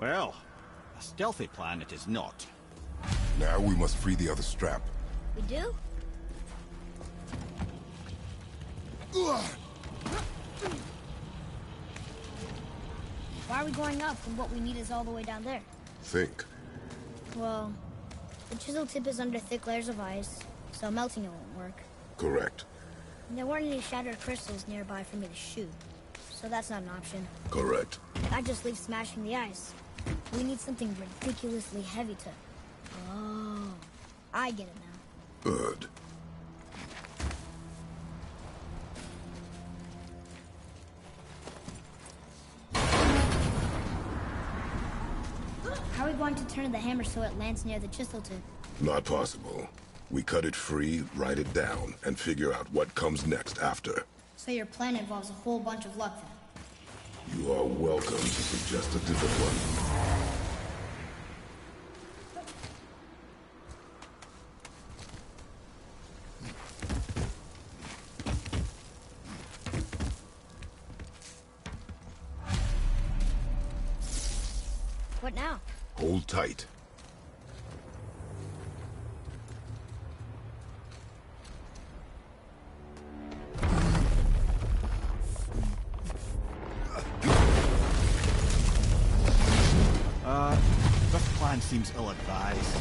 Well, a stealthy plan it is not. Now we must free the other strap. We do? Why are we going up when what we need is all the way down there? Think. Well, the chisel tip is under thick layers of ice, so melting it won't work. Correct. And there weren't any shattered crystals nearby for me to shoot, so that's not an option. Correct. I just leave smashing the ice. We need something ridiculously heavy to... Oh, I get it now. Good. How are we going to turn the hammer so it lands near the chisel tip? Not possible. We cut it free, write it down, and figure out what comes next after. So your plan involves a whole bunch of luck then? You are welcome to suggest a different one. What now? Hold tight. This plan seems ill-advised.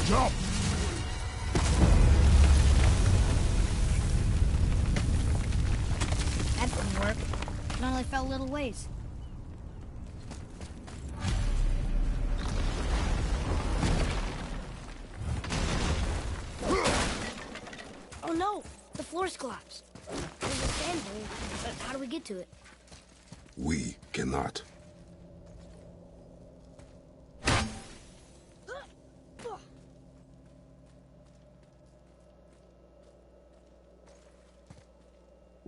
Jump! That didn't work. It only fell little ways. Oh no! The floor's collapsed. There's a sand hole, but how do we get to it? We cannot.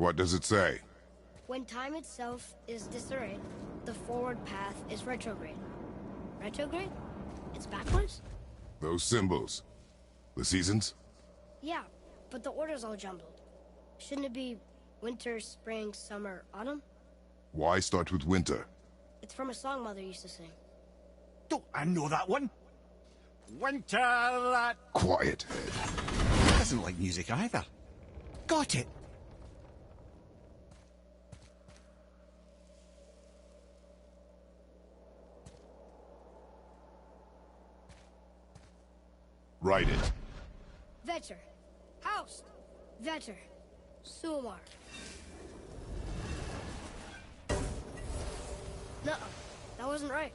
What does it say? When time itself is disarrayed, the forward path is retrograde. Retrograde? It's backwards? Those symbols. The seasons? Yeah, but the order's all jumbled. Shouldn't it be winter, spring, summer, autumn? Why start with winter? It's from a song Mother used to sing. Don't I know that one? Winter that... Quiet, Head. Doesn't like music either. Got it. Write it. Vetter. Haust. Vetter. Sumar. Nuh-uh. That wasn't right.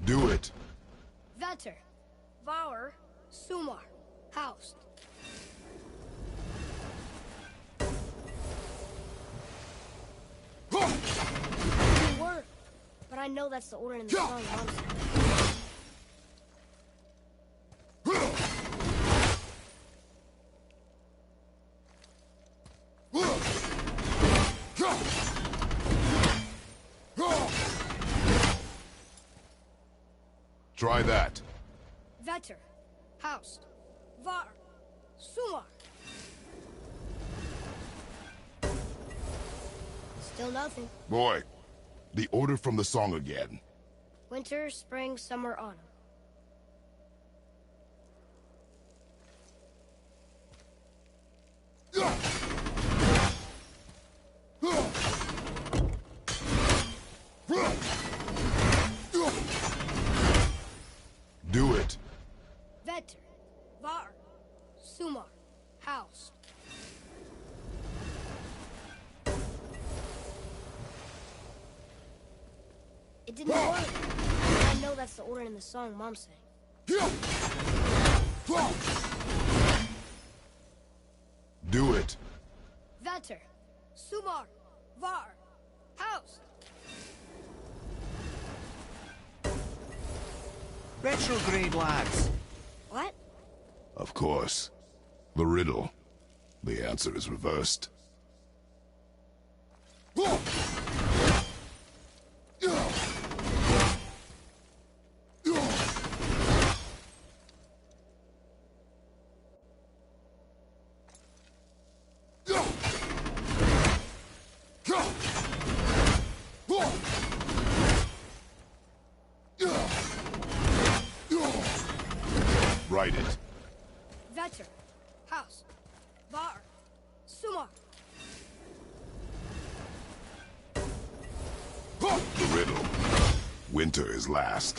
Do it. Vetter. Vour. Sumar. Haust. Good word. But I know that's the order in the song Mom said. Try that. Vetter. Haust. Var. Sumar. Still nothing. Boy, the order from the song again. Winter, spring, summer, autumn. Do it. Vetter. Var. Sumar. Haust. It didn't work. I know that's the order in the song Mom sang. Do it. Vetter. Sumar. Var. Haust. Retrograde, lads. What? Of course. The riddle. The answer is reversed. Write it. Vetter. Haust. Var. Sumar. The riddle. Winter is last.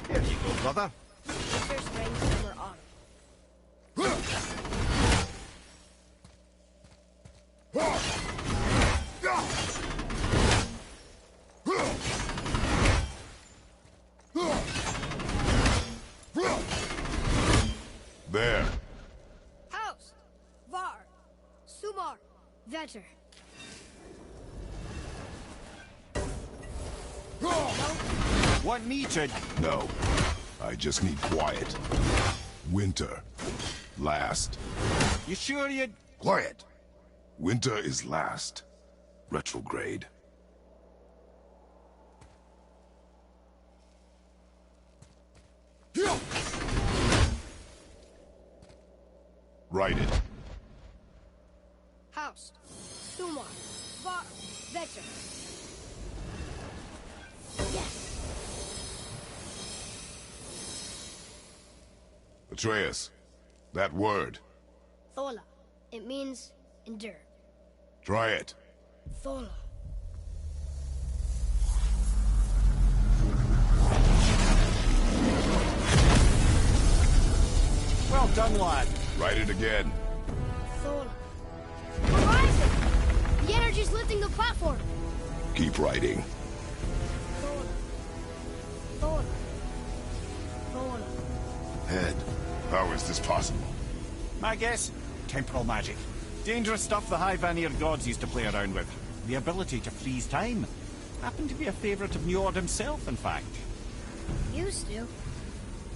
Here you go, brother. Winter, spring, summer, autumn. There. Haust. Var. Sumar. Vetter. Want me to... No. I just need quiet. Winter. Last. You sure you'd... Quiet. Winter is last. Retrograde. Write it. Haust. Sumar. Var. Vetter. Yes. Atreus. That word. Thola. It means endure. Try it. Thola. Well done, lad. Write it again. Thola. Horizon! The energy's lifting the platform. Keep writing. Thola. Thola. Thola. Head. How is this possible? My guess? temporal magic. Dangerous stuff the High Vanir gods used to play around with. The ability to freeze time. Happened to be a favorite of Njord himself, in fact. Used to?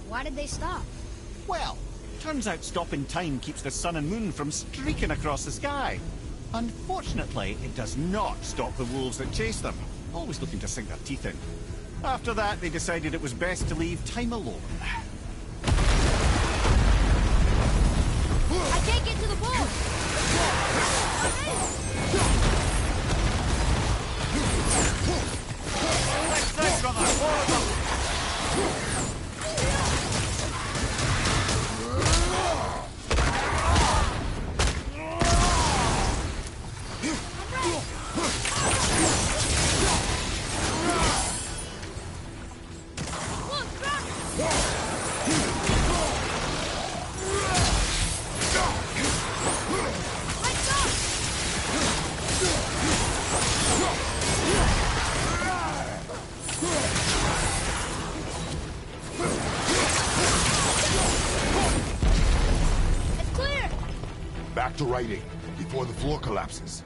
Why did they stop? Well, turns out stopping time keeps the sun and moon from streaking across the sky. Unfortunately, it does not stop the wolves that chase them, always looking to sink their teeth in. After that, they decided it was best to leave time alone. I can't get to the bull! Back to writing, before the floor collapses.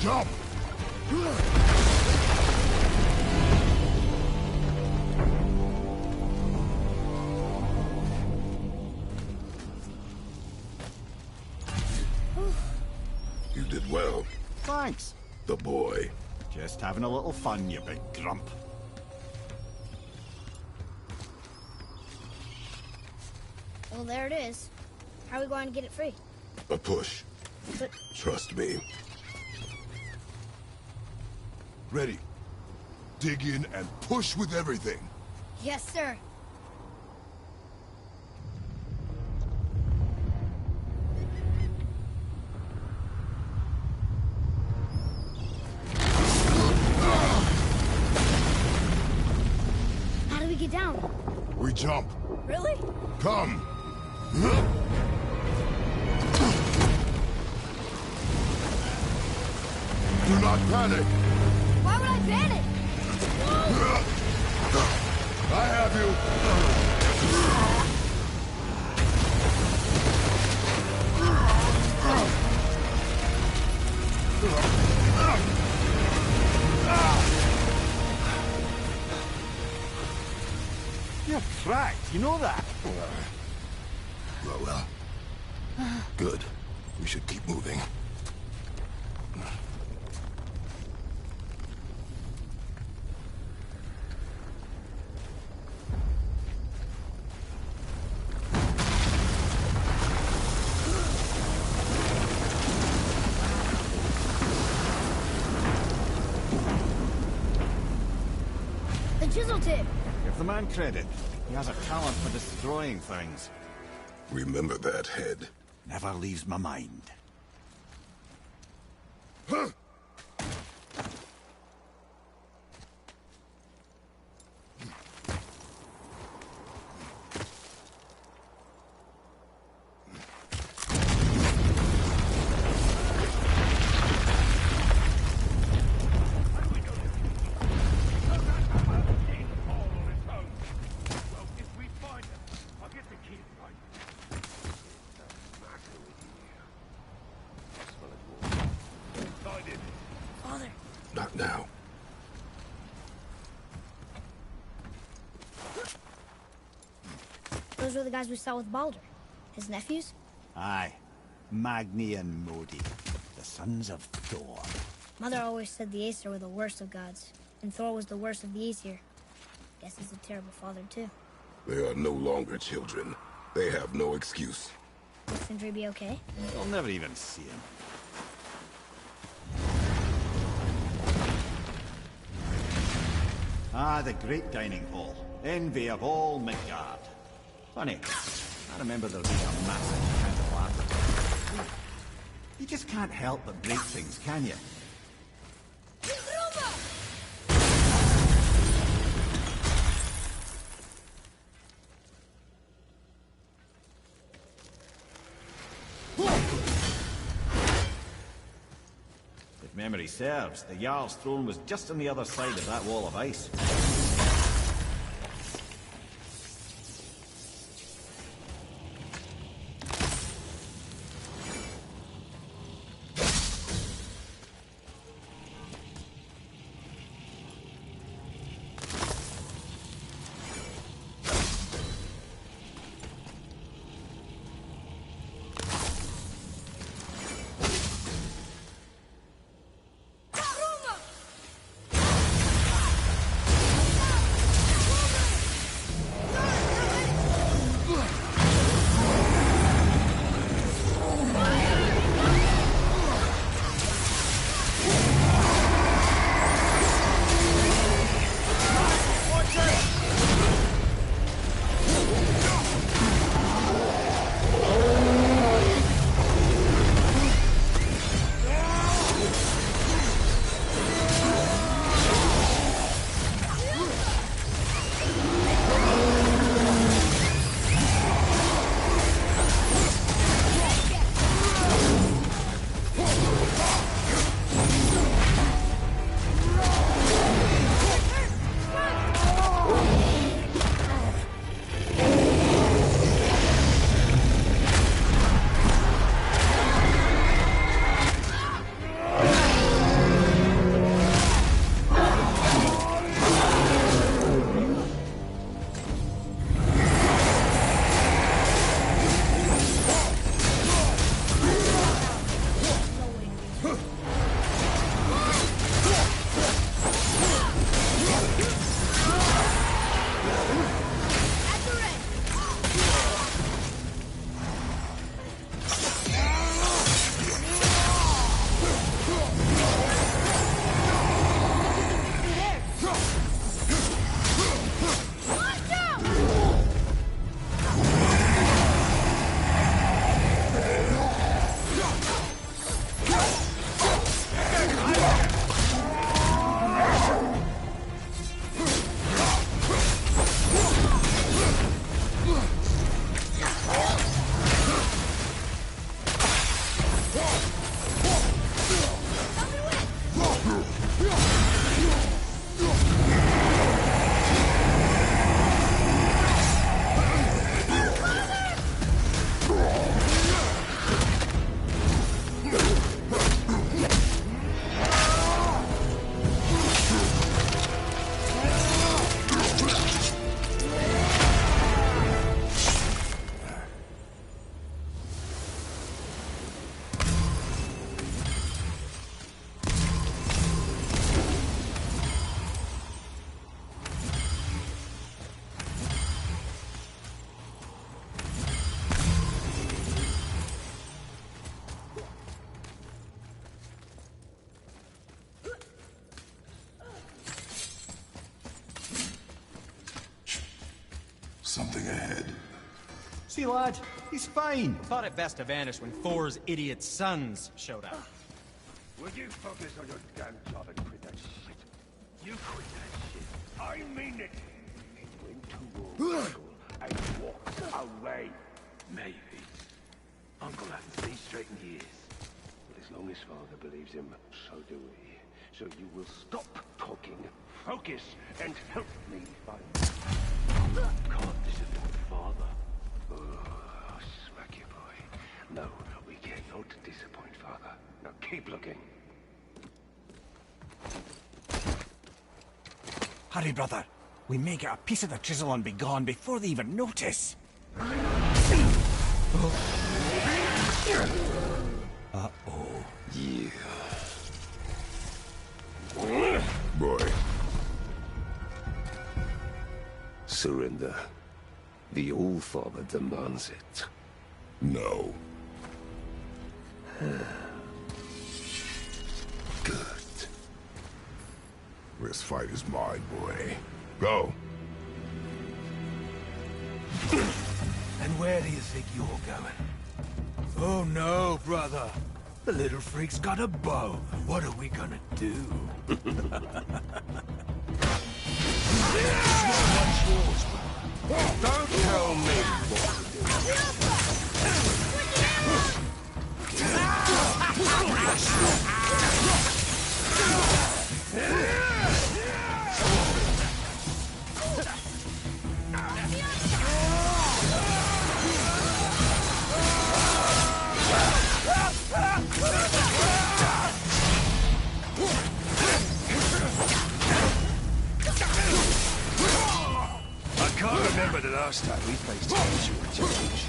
Jump! You did well. Thanks. The boy. Just having a little fun, you big grump. Well, there it is. How are we going to get it free? A push. But... Trust me. Ready. Dig in and push with everything. Yes, sir. How do we get down? We jump. Really? Come. Do not panic. Why would I panic? I have you. You're cracked, you know that? Well. Good. We should keep moving. The chisel tip. Give the man credit. He has a talent for destroying things. Remember that, Head. Never leaves my mind. Father. Not now. Those were the guys we saw with Baldur. His nephews? Aye. Magni and Modi. The sons of Thor. Mother always said the Aesir were the worst of gods, and Thor was the worst of the Aesir. Guess he's a terrible father, too. They are no longer children. They have no excuse. Will Sindri be okay? You'll never even see him. Ah, the great dining hall. Envy of all Midgard. Funny, I remember there being a massive candle after. You just can't help but break things, can you? If memory serves, the Jarl's throne was just on the other side of that wall of ice. moving ahead. See, lad, he's fine. Thought it best to vanish when Thor's idiot sons showed up. Will you focus on your damn job and quit that shit? You quit that shit. I mean it. He went towards Uncle and walked away. Maybe. Uncle hasn't seen straight in years. But as long as Father believes him, so do we. So you will stop talking, focus, and help me find... Can't disappoint Father. Oh, smack you, boy. No, we cannot disappoint Father. Now keep looking. Hurry, brother. We may get a piece of the chisel and be gone before they even notice. Uh-oh. Yeah. Boy. Surrender. The All-Father demands it. No. Good. This fight is mine, boy. Go. And where do you think you're going? Oh no, brother. The little freak's got a bow. What are we gonna do? Don't tell me what I can't remember the last time we faced an issue with challenge.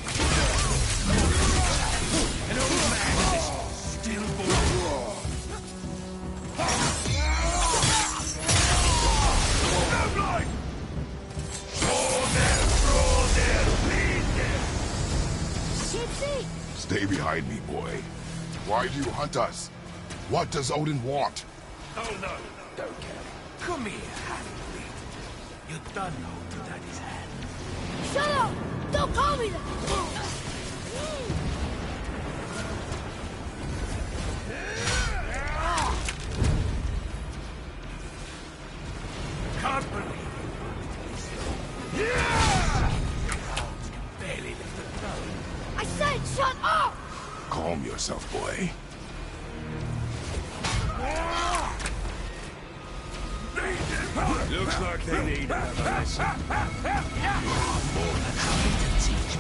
An old man and this stillborn. No blind! Roar there, bleed there! Gypsy! Stay behind me, boy. Why do you hunt us? What does Odin want? Oh no, don't care. Come here, half-breed. You done hold to Daddy's hand. Shut up! Don't call me that! Can't believe it. Barely left the throne. I said shut up! Calm yourself, boy. Looks like they need another lesson. More than happy to teach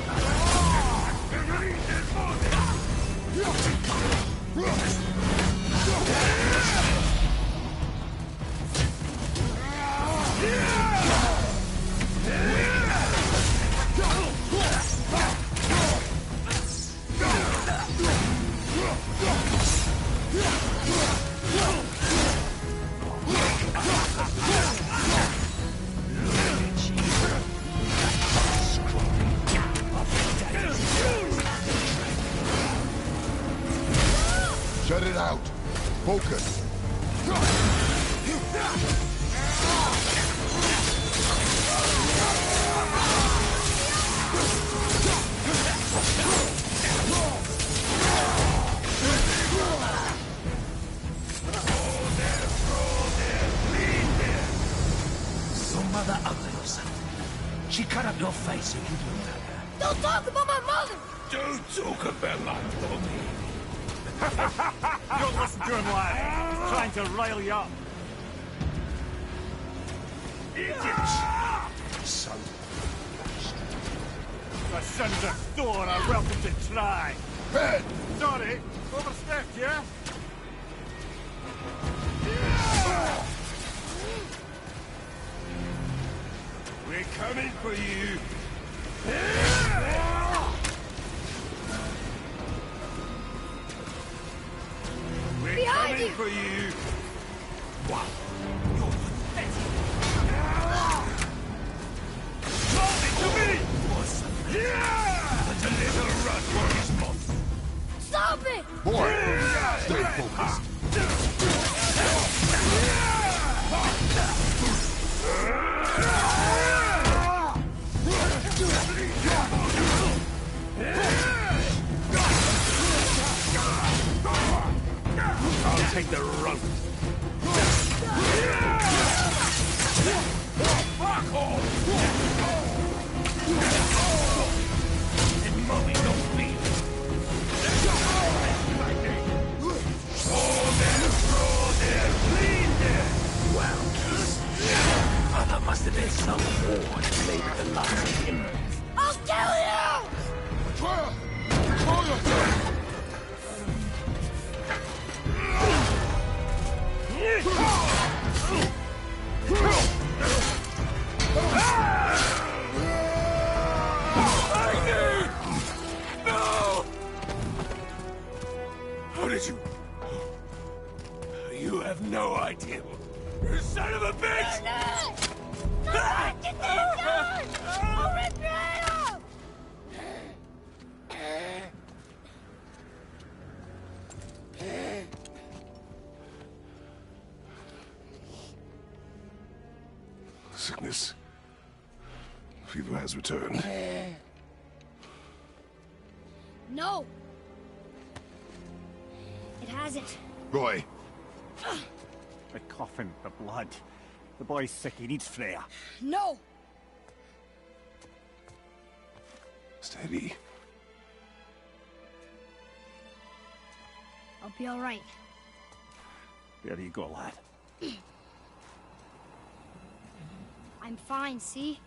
Shut it out. Focus. Your mother ugly or something. She cut up your face so you look like her. Don't talk about my mother! Don't talk about my mommy. Don't listen to him, lad. He's trying to rile you up. Idiots! Son. The sons of Thor are welcome to try. Ben! Sorry, overstepped, yeah? We're coming for you. We're Behind coming you. for you. Wow. You're pathetic. Drop it to me! Let a little run for his mouth. Stop it! Boy, stay focused. take the rope. Fuck off! And mommy don't bleed. Wow. There must have been some war that made the last of him. I'll kill you! Troya! Troya! No! How did you... You have no idea. You son of a bitch! Get this gun! I'll rip your head off! Sickness. Fever has returned. No! It hasn't. Roy! The coffin, the blood. The boy's sick, he needs Freya. No! Steady. I'll be all right. There you go, lad. I'm fine, see?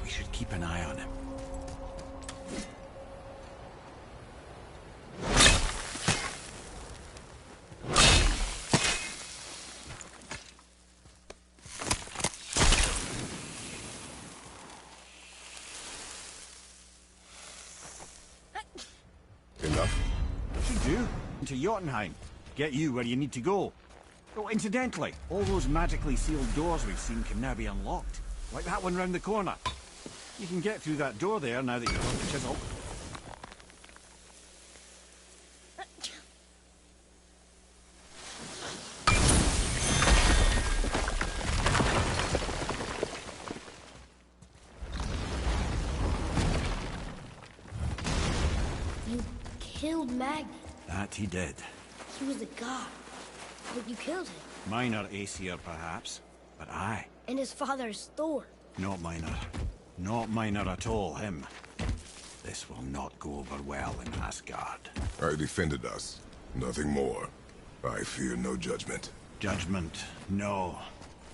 We should keep an eye on him. Enough? Should do. Into Jotunheim. Get you where you need to go. Oh, incidentally, all those magically sealed doors we've seen can now be unlocked. Like that one round the corner. You can get through that door there now that you've got the chisel. You killed Magni. That he did. He was a god. But you killed him. Minor Aesir, perhaps. But I. And his father's Thor. Not minor. Not minor at all, him. This will not go over well in Asgard. I defended us. Nothing more. I fear no judgment. Judgment, no.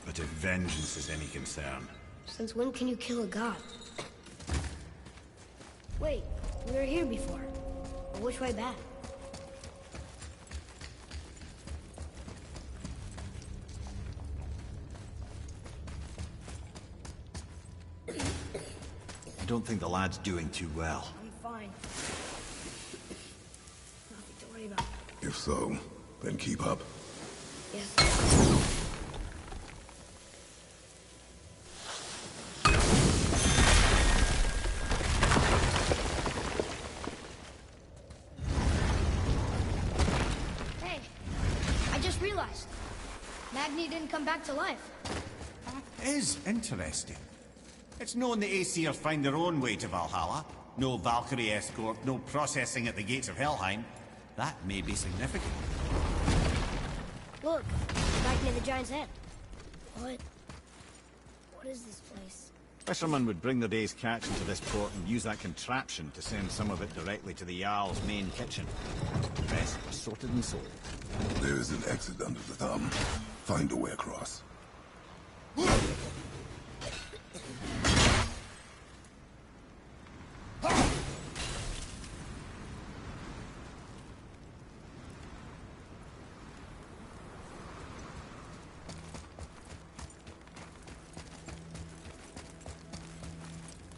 But if vengeance is any concern. Since when can you kill a god? Wait, we were here before. But which way back? I don't think the lad's doing too well. I'm fine. Nothing to worry about. If so, then keep up. Yes. Hey, I just realized. Magni didn't come back to life. That is interesting. It's known the Aesir find their own way to Valhalla. No Valkyrie escort, no processing at the gates of Helheim. That may be significant. Look, back near the giant's head. What is this place? Fishermen would bring their day's catch into this port and use that contraption to send some of it directly to the Jarl's main kitchen. The rest was sorted and sold. There is an exit under the thumb. Find a way across.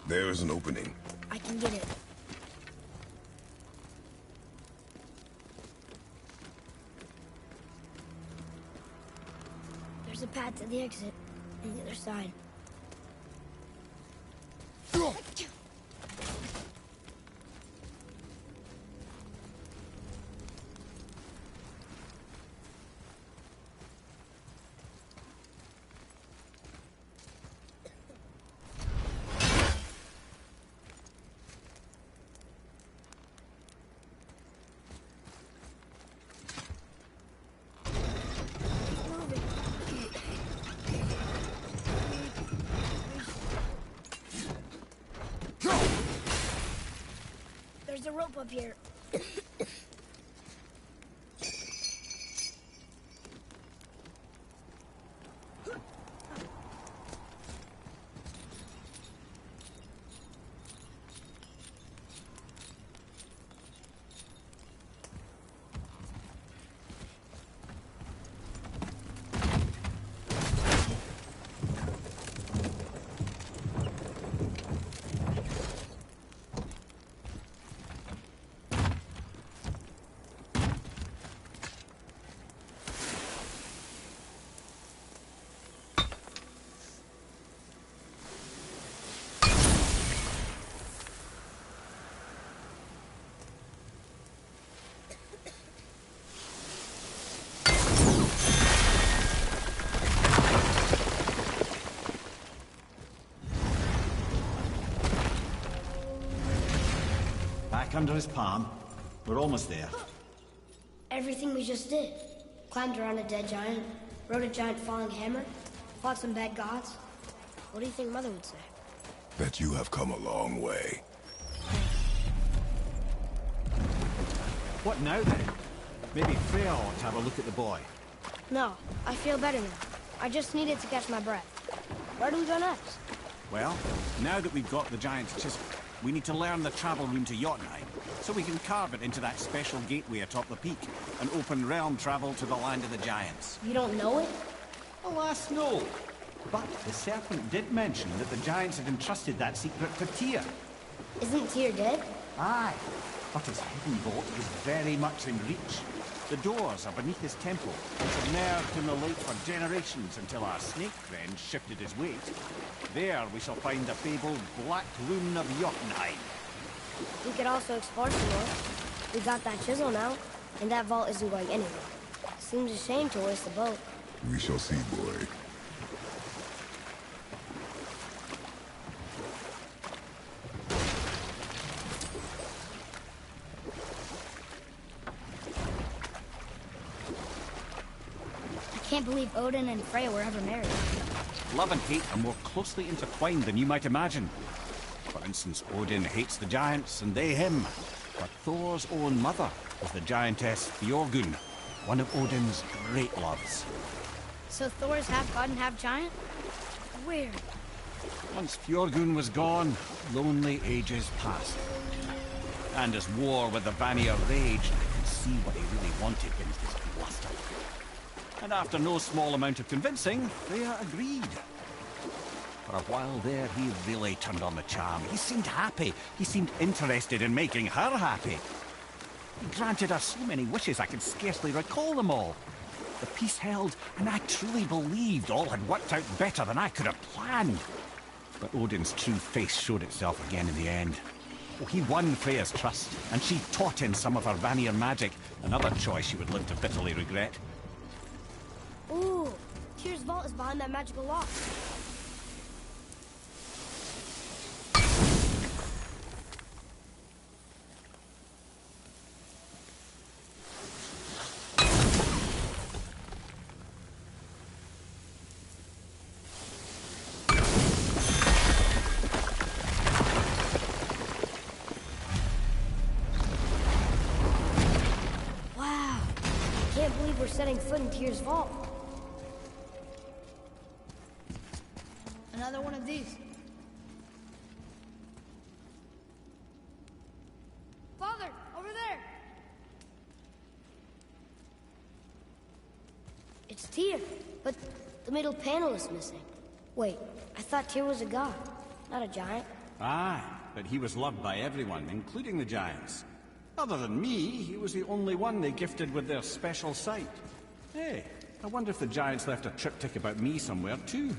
There is an opening. I can get it. There's a path to the exit on the other side. rope up here. Back under his palm. We're almost there. Everything we just did. Climbed around a dead giant, rode a giant falling hammer, fought some bad gods. What do you think Mother would say? That you have come a long way. What now then? Maybe Freya ought to have a look at the boy. No, I feel better now. I just needed to catch my breath. Where do we go next? Well, now that we've got the giant's chisel, we need to learn the travel room to Jotunheim, so we can carve it into that special gateway atop the peak, and open realm travel to the land of the giants. You don't know it? Alas, no. But the serpent did mention that the giants had entrusted that secret to Tyr. Isn't Tyr dead? Aye, but his hidden vault is very much in reach. The doors are beneath his temple, submerged in the light for generations until our snake friend shifted his weight. There we shall find the fabled Black Rune of Jotunheim. We could also explore some more. We got that chisel now, and that vault isn't going anywhere. Seems a shame to waste the boat. We shall see, boy. I can't believe Odin and Freya were ever married. Love and hate are more closely intertwined than you might imagine. For instance, Odin hates the giants and they him. But Thor's own mother was the giantess Fjorgun, one of Odin's great loves. So Thor is half god and half giant? Weird. Once Fjorgun was gone, lonely ages passed. And as war with the Vanir raged, I could see what he really wanted in his bluster. And after no small amount of convincing, Freya agreed. For a while there, he really turned on the charm. He seemed happy. He seemed interested in making her happy. He granted her so many wishes I could scarcely recall them all. The peace held, and I truly believed all had worked out better than I could have planned. But Odin's true face showed itself again in the end. Oh, he won Freya's trust, and she taught him some of her Vanir magic, another choice she would live to bitterly regret. Ooh, Tyr's vault is behind that magical lock. Wow, I can't believe we're setting foot in Tyr's vault. Another one of these. Father, over there! It's Tyr, but the middle panel is missing. Wait, I thought Tyr was a god, not a giant. Aye, but he was loved by everyone, including the giants. Other than me, he was the only one they gifted with their special sight. Hey, I wonder if the giants left a triptych about me somewhere, too.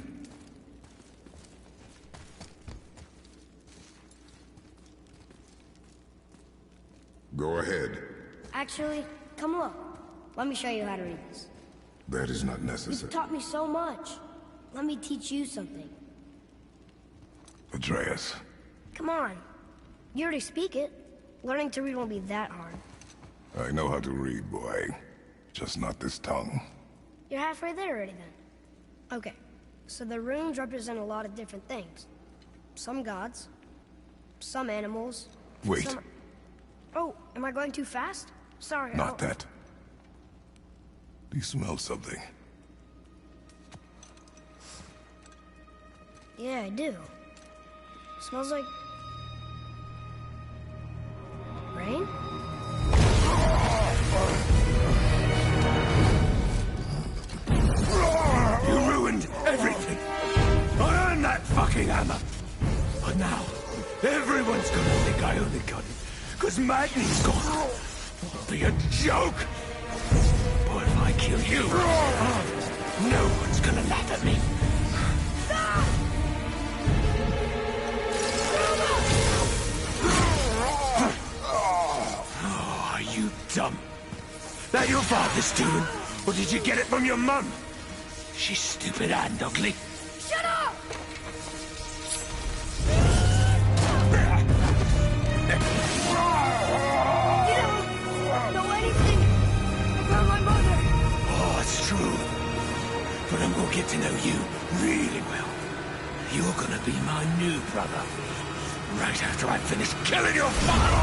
Go ahead. Actually, come look. Let me show you how to read this. That is not You've necessary. taught me so much. Let me teach you something. Atreus. Come on. You already speak it. Learning to read won't be that hard. I know how to read, boy. Just not this tongue. You're halfway there already then. Okay, so the runes represent a lot of different things. Some gods, some animals. Wait. Some... Oh, am I going too fast? Sorry. Not that. Do you smell something? Yeah, I do. Smells like... rain? You ruined everything! I earned that fucking hammer! But now, everyone's gonna think I only got it, because Magni's gone. It'll be a joke! But if I kill you, no one's gonna laugh at me. Oh, are you dumb? That your father's doing? Or did you get it from your mum? She's stupid and ugly. Shut up! You don't know anything about my mother. Oh, it's true. But I'm gonna get to know you really well. You're gonna be my new brother. Right after I finish killing your father!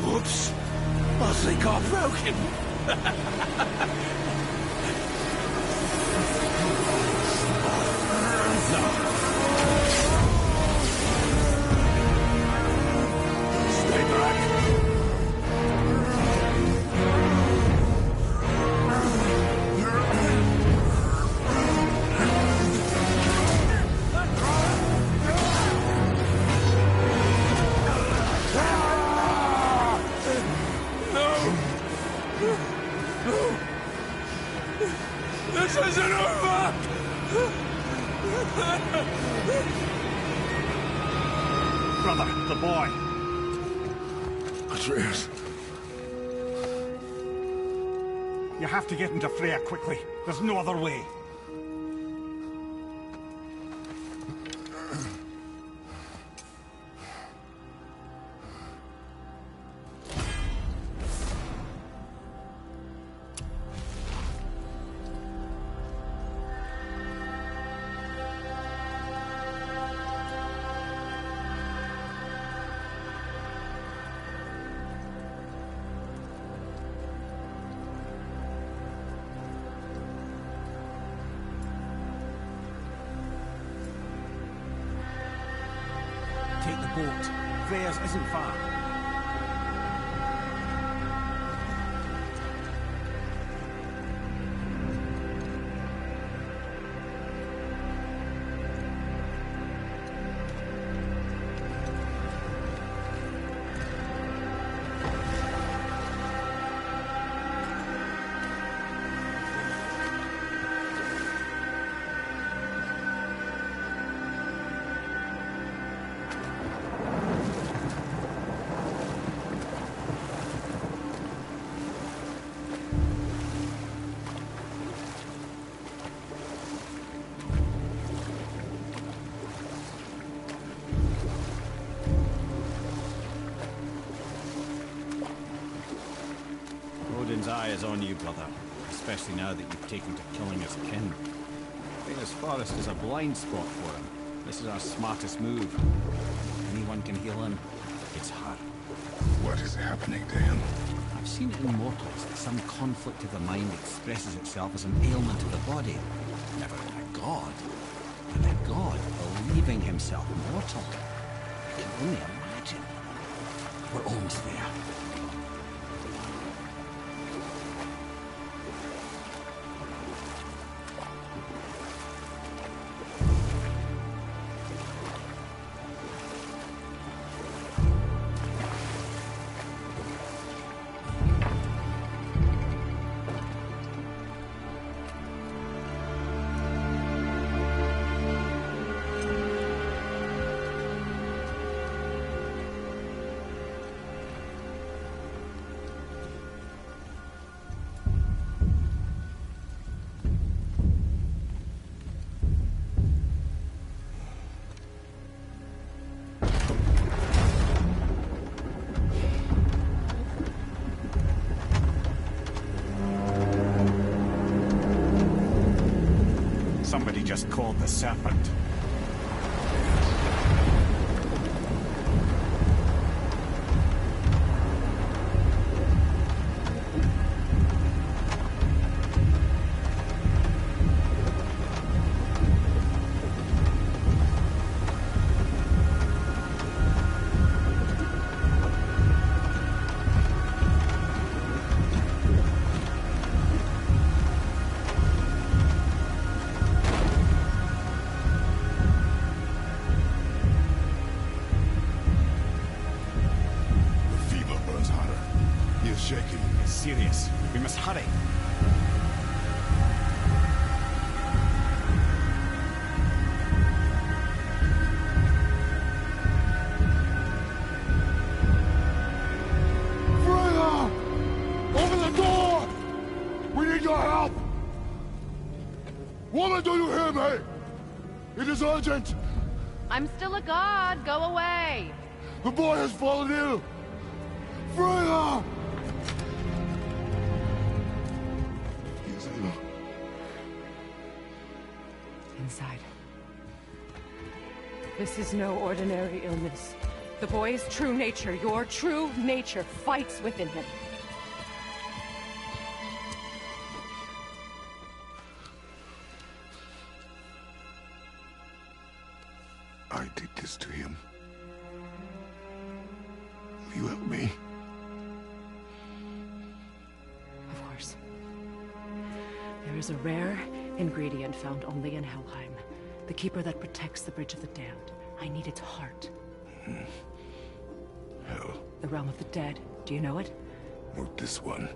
Whoops. I think I broke him. Stay back. This isn't over! Brother, the boy. Atreus. You have to get into Freya quickly. There's no other way. Take the boat. Freya's isn't far. Odin's eye is on you, brother. Especially now that you've taken to killing his kin. Freya's forest is a blind spot for him. This is our smartest move. Anyone can heal him. It's her. What is happening to him? I've seen it in mortals that some conflict of the mind expresses itself as an ailment of the body. Never in a god. And a god believing himself mortal. I can only imagine. We're almost there. somebody just called the Serpent. Serious. We must hurry. Freya! Open the door! We need your help! Woman, do you hear me? It is urgent! I'm still a god. Go away. The boy has fallen ill! Freya! Inside. This is no ordinary illness. The boy's true nature, your true nature, fights within him. I did this to him. Will you help me? Of course. There is a rare ingredient found only in Helheim. The keeper that protects the Bridge of the Damned. I need its heart. Hell. The realm of the dead. Do you know it? Not this one.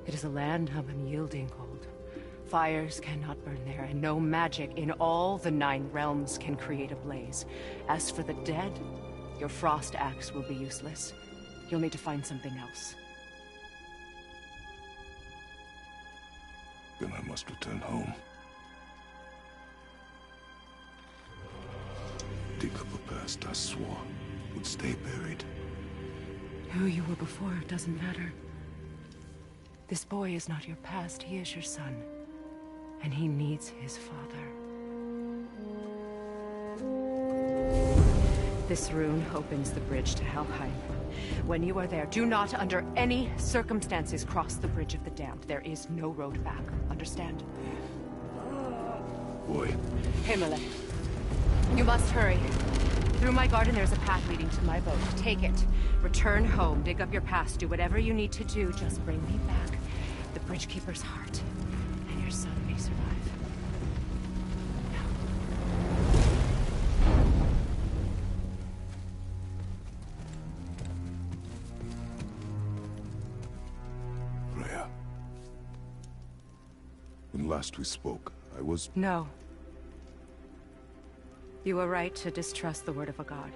It is a land of unyielding cold. Fires cannot burn there, and no magic in all the 9 realms can create a blaze. As for the dead, your frost axe will be useless. You'll need to find something else. Then I must return home. Dig up a past I swore would stay buried. Who you were before doesn't matter. This boy is not your past, he is your son. And he needs his father. This rune opens the bridge to Helheim. When you are there, do not under any circumstances cross the Bridge of the Damned. There is no road back. Understand? Boy. Himalay. You must hurry. Through my garden there's a path leading to my boat. Take it. Return home. Dig up your past. Do whatever you need to do. Just bring me back the Bridgekeeper's heart. And your son may survive. Freya. When last we spoke, I was... No. You were right to distrust the word of a god.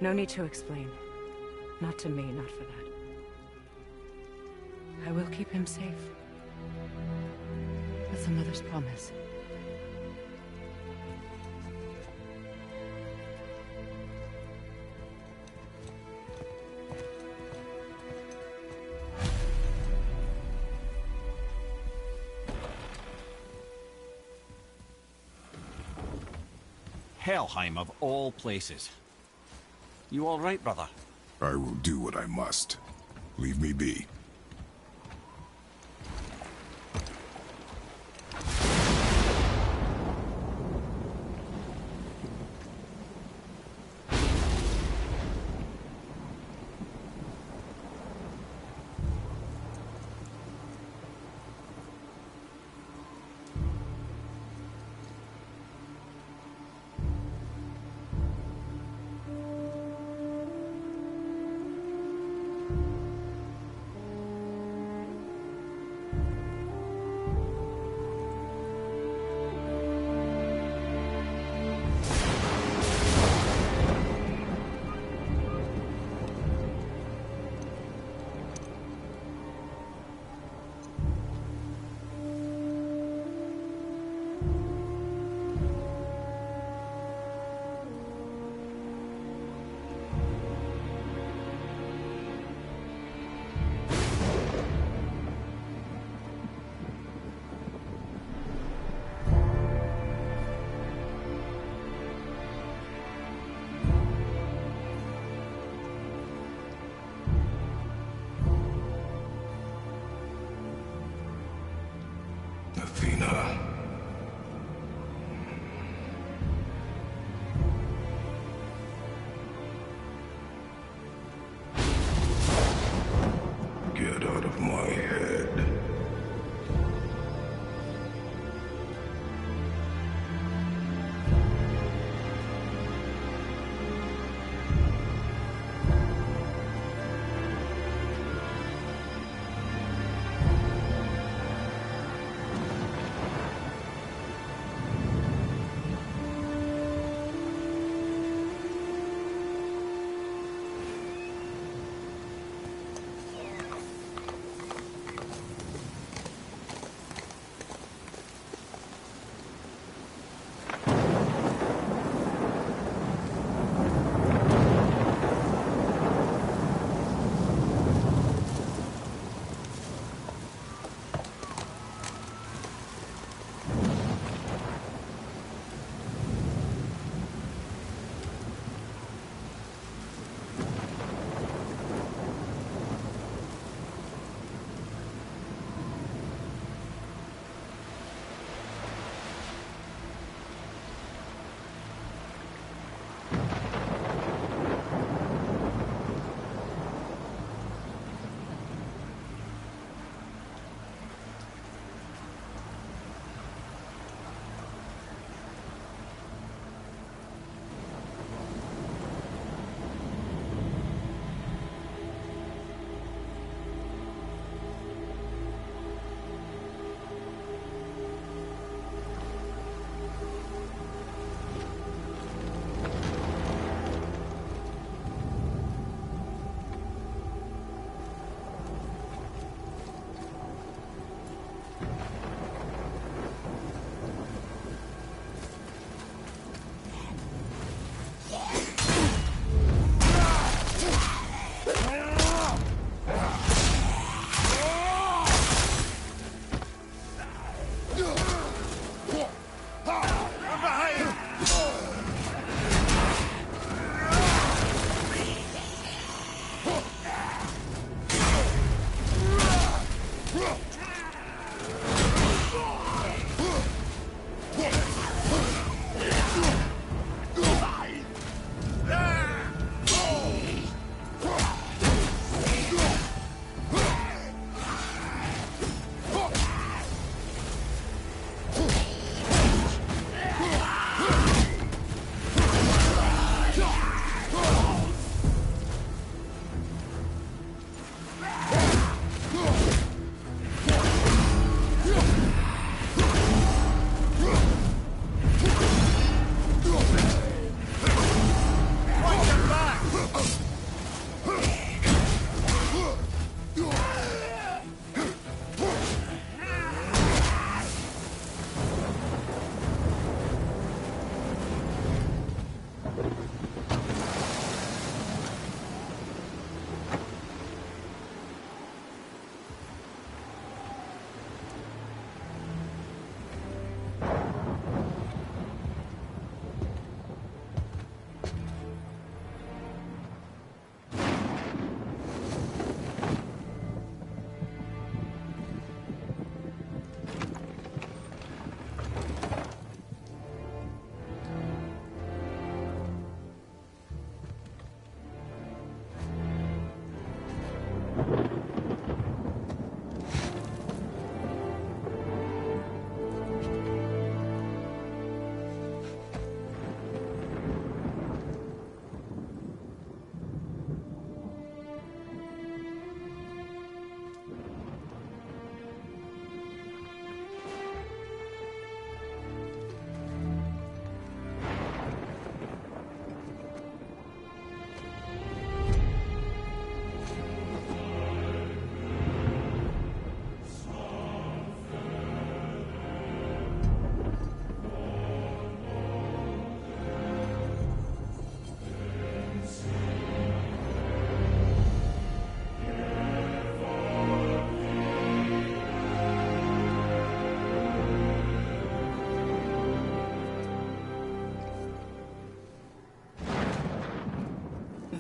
No need to explain. Not to me, not for that. I will keep him safe. That's a mother's promise. Helheim of all places. You all right, brother? I will do what I must. Leave me be.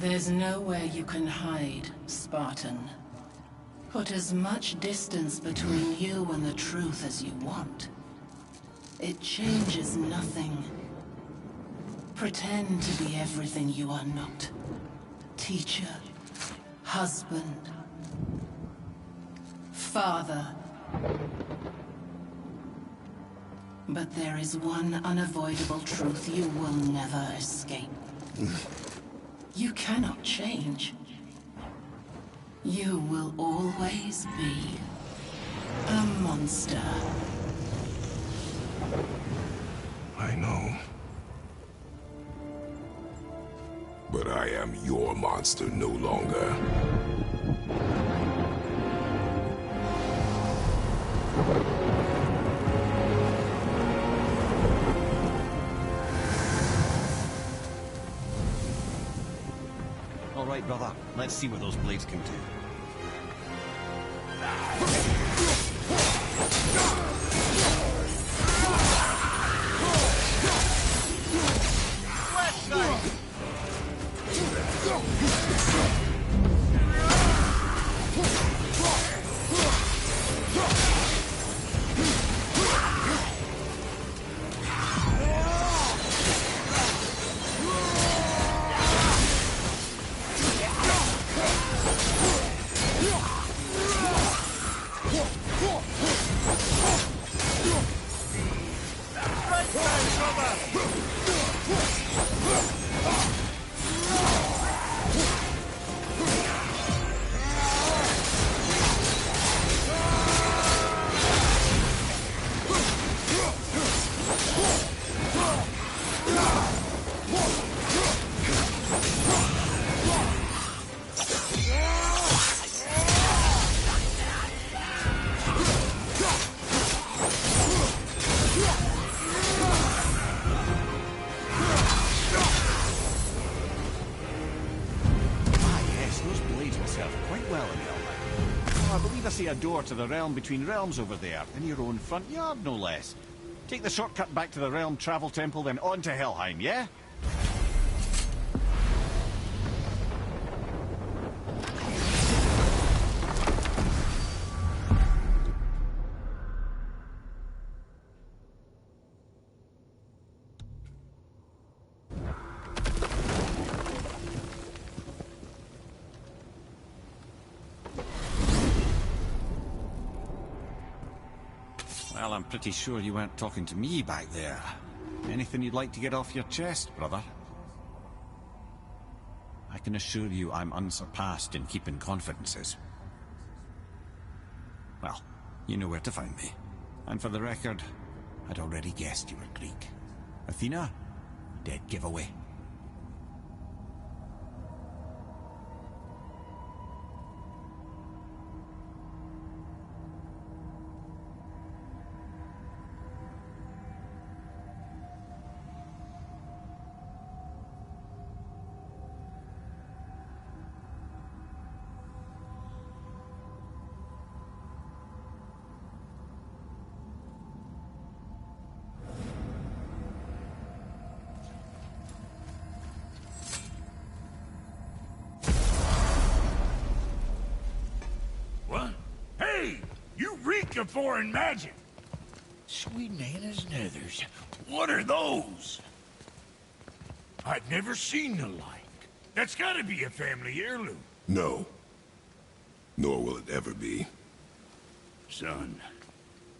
There's nowhere you can hide, Spartan. Put as much distance between you and the truth as you want. It changes nothing. Pretend to be everything you are not. Teacher, husband, father. But there is one unavoidable truth you will never escape. You cannot change. You will always be a monster. I know. But I am your monster no longer. All right, brother. Let's see what those blades can do. A door to the realm between realms over there, in your own front yard, no less. Take the shortcut back to the Realm Travel Temple, then on to Helheim, yeah? Well, I'm pretty sure you weren't talking to me back there. Anything you'd like to get off your chest, brother? I can assure you I'm unsurpassed in keeping confidences. Well, you know where to find me. And for the record, I'd already guessed you were Greek. Athena? Dead giveaway. Of foreign magic. Sweet Nana's nethers. What are those? I've never seen the like. That's gotta be a family heirloom. No. Nor will it ever be. Son,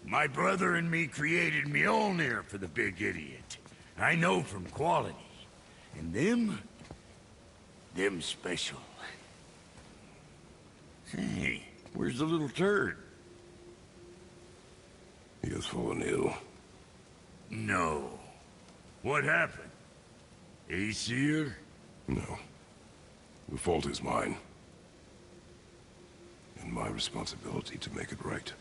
my brother and me created Mjolnir for the big idiot. I know from quality. And them special. Hey, where's the little turd? He has fallen ill. No. What happened? Aesir? No. The fault is mine. And my responsibility to make it right.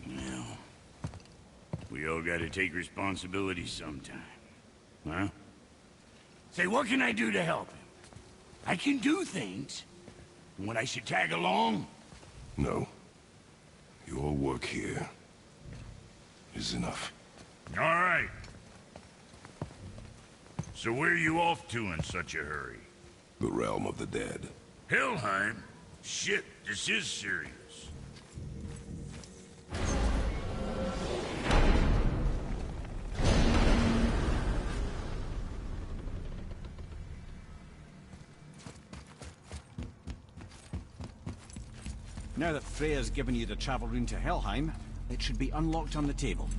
Well, we all gotta take responsibility sometime. Huh? Say, what can I do to help him? I can do things. And when I should tag along? No. Your work here is enough. All right. So where are you off to in such a hurry? The realm of the dead. Helheim? Shit, this is serious. Now that Freya's given you the travel rune to Helheim, it should be unlocked on the table.